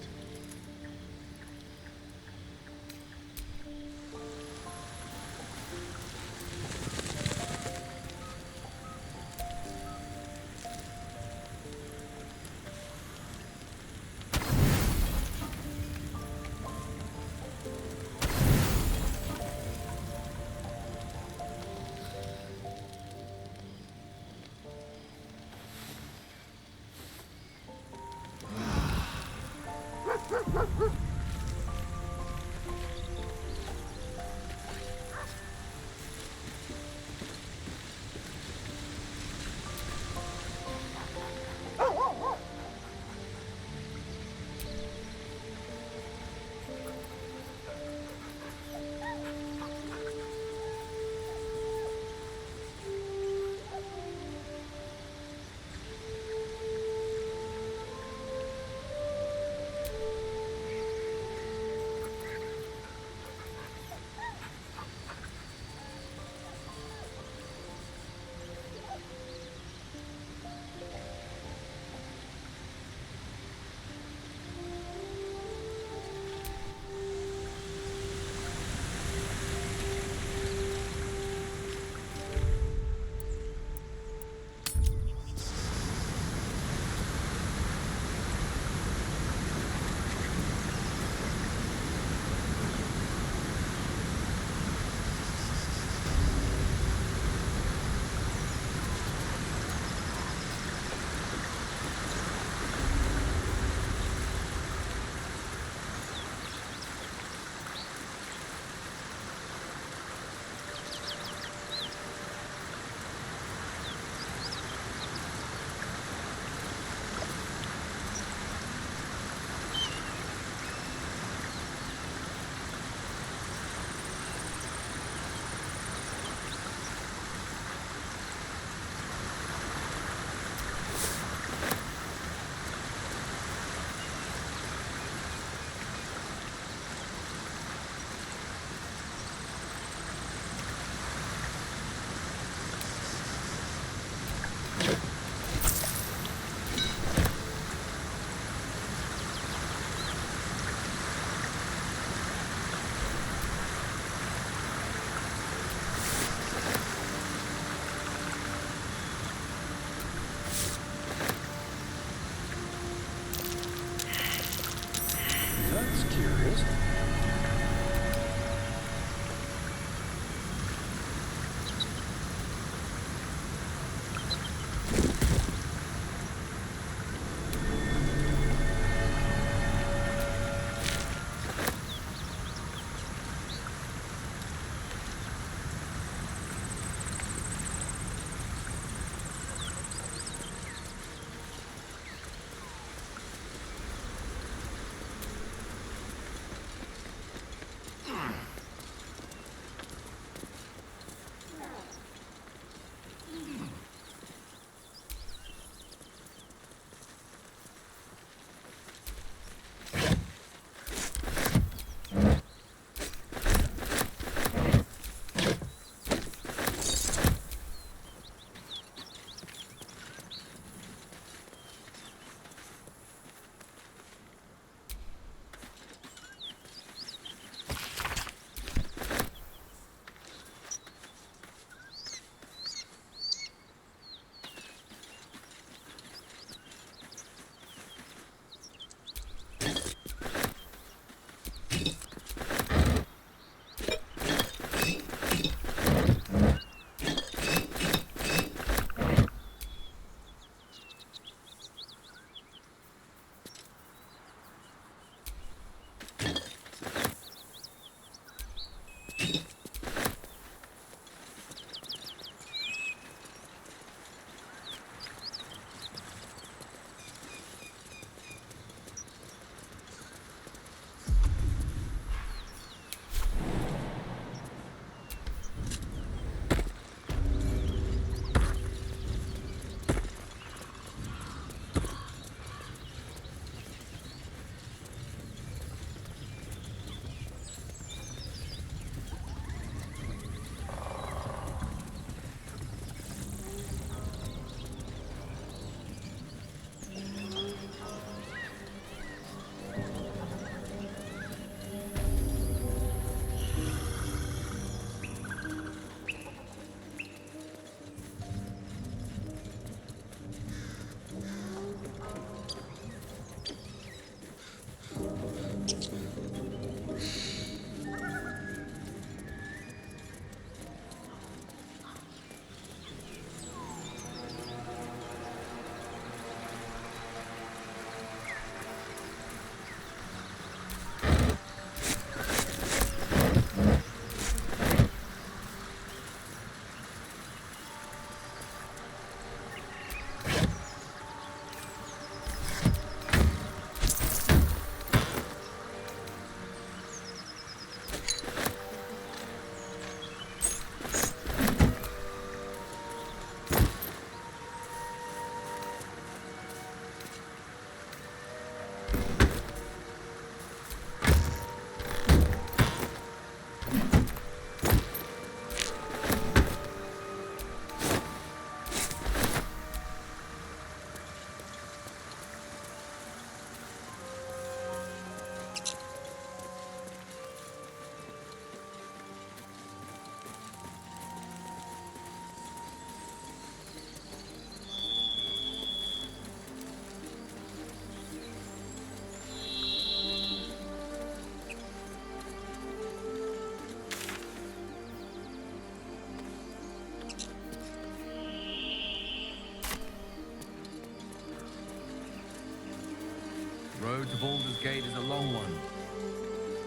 Baldur's Gate is a long one.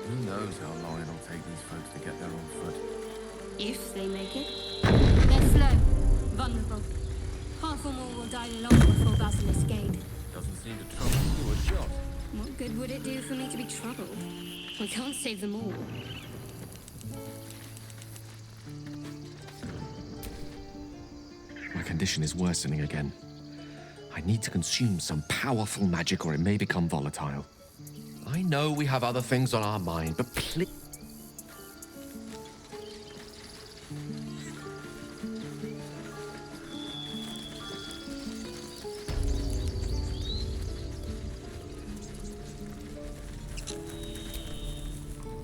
Who knows how long it'll take these folks to get there on foot. If they make it. They're slow, vulnerable. Half or more will die long before Basilisk Gate. Doesn't seem to trouble you a jot. What good would it do for me to be troubled? We can't save them all. My condition is worsening again. I need to consume some powerful magic or it may become volatile. I know we have other things on our mind, but please...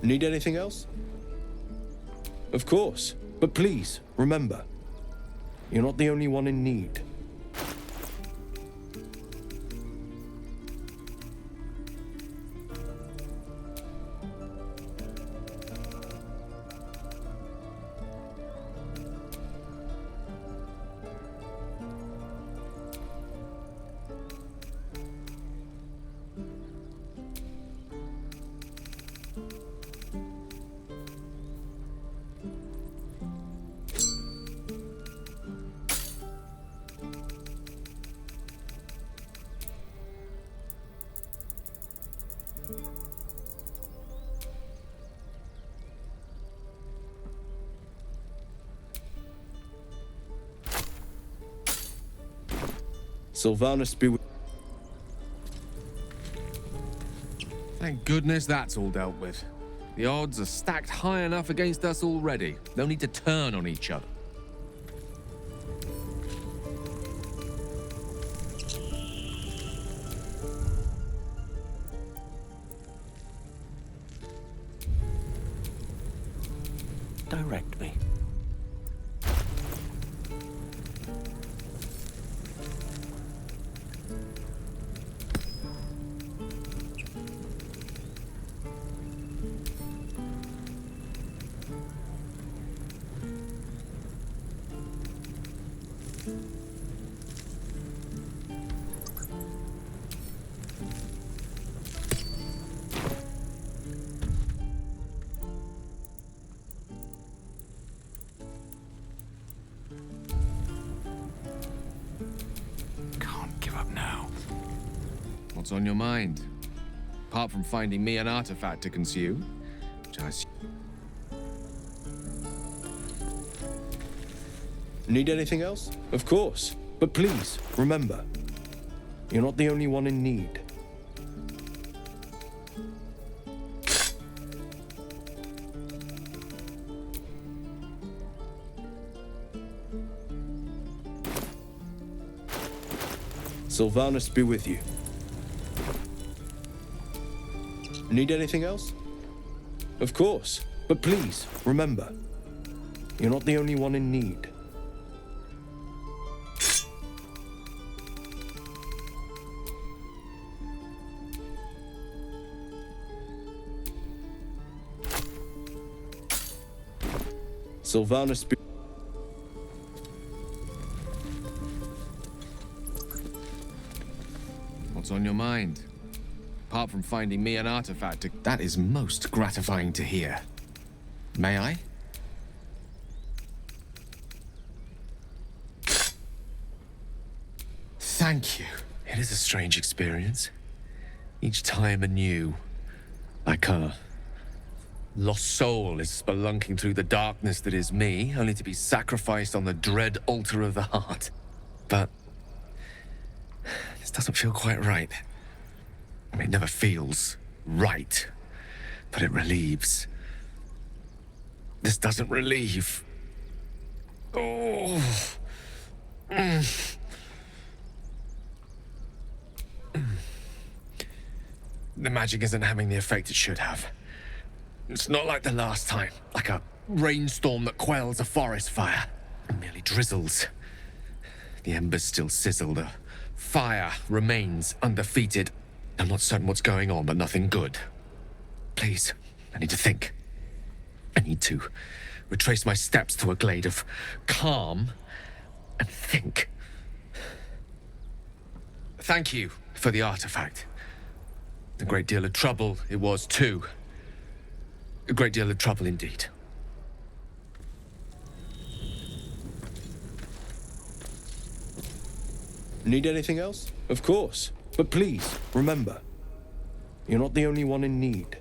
Need anything else? Of course. But please, remember, you're not the only one in need. Sylvanus be with... Thank goodness that's all dealt with. The odds are stacked high enough against us already. No need to turn on each other. Direct me. What's on your mind? Apart from finding me an artifact to consume, which I... Need anything else? Of course. But please, remember, you're not the only one in need. Sylvanus be with you. Need anything else? Of course. But please, remember, you're not the only one in need. Sylvanus be... What's on your mind? Apart from finding me an artifact to... That is most gratifying to hear. May I? Thank you. It is a strange experience. Each time anew. Like a lost soul is spelunking through the darkness that is me, only to be sacrificed on the dread altar of the heart. But... this doesn't feel quite right. I mean, it never feels right, but it relieves. This doesn't relieve. Oh. The magic isn't having the effect it should have. It's not like the last time, like a rainstorm that quells a forest fire. It merely drizzles. The embers still sizzle, the fire remains undefeated. I'm not certain what's going on, but nothing good. Please, I need to think. I need to retrace my steps to a glade of calm and think. Thank you for the artifact. A great deal of trouble it was, too. A great deal of trouble indeed. Need anything else? Of course. But please, remember, you're not the only one in need.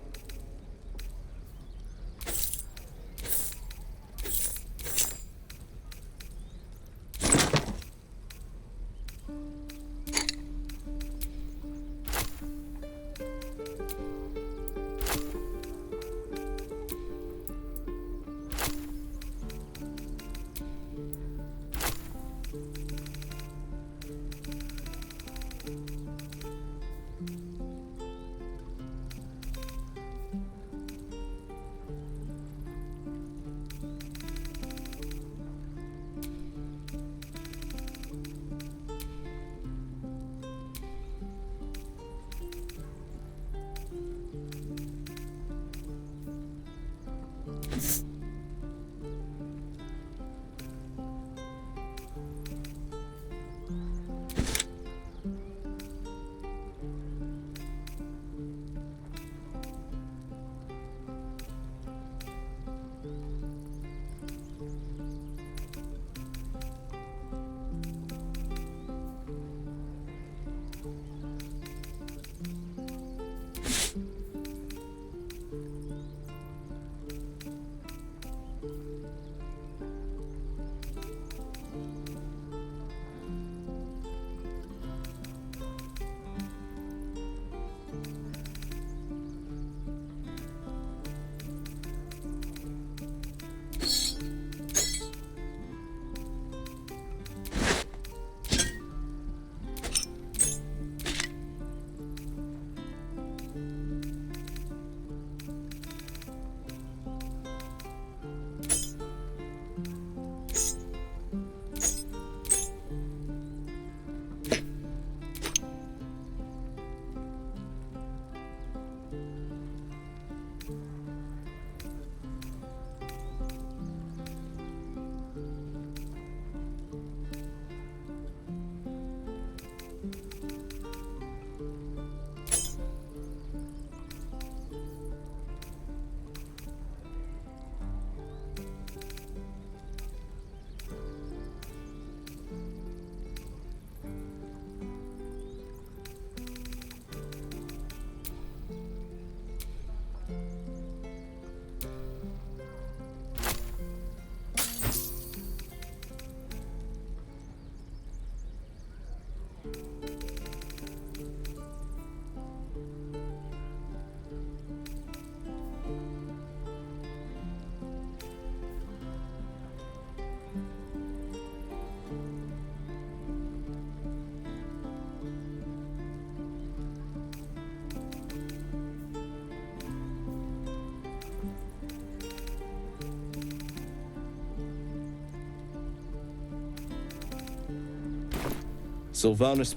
Sylvanus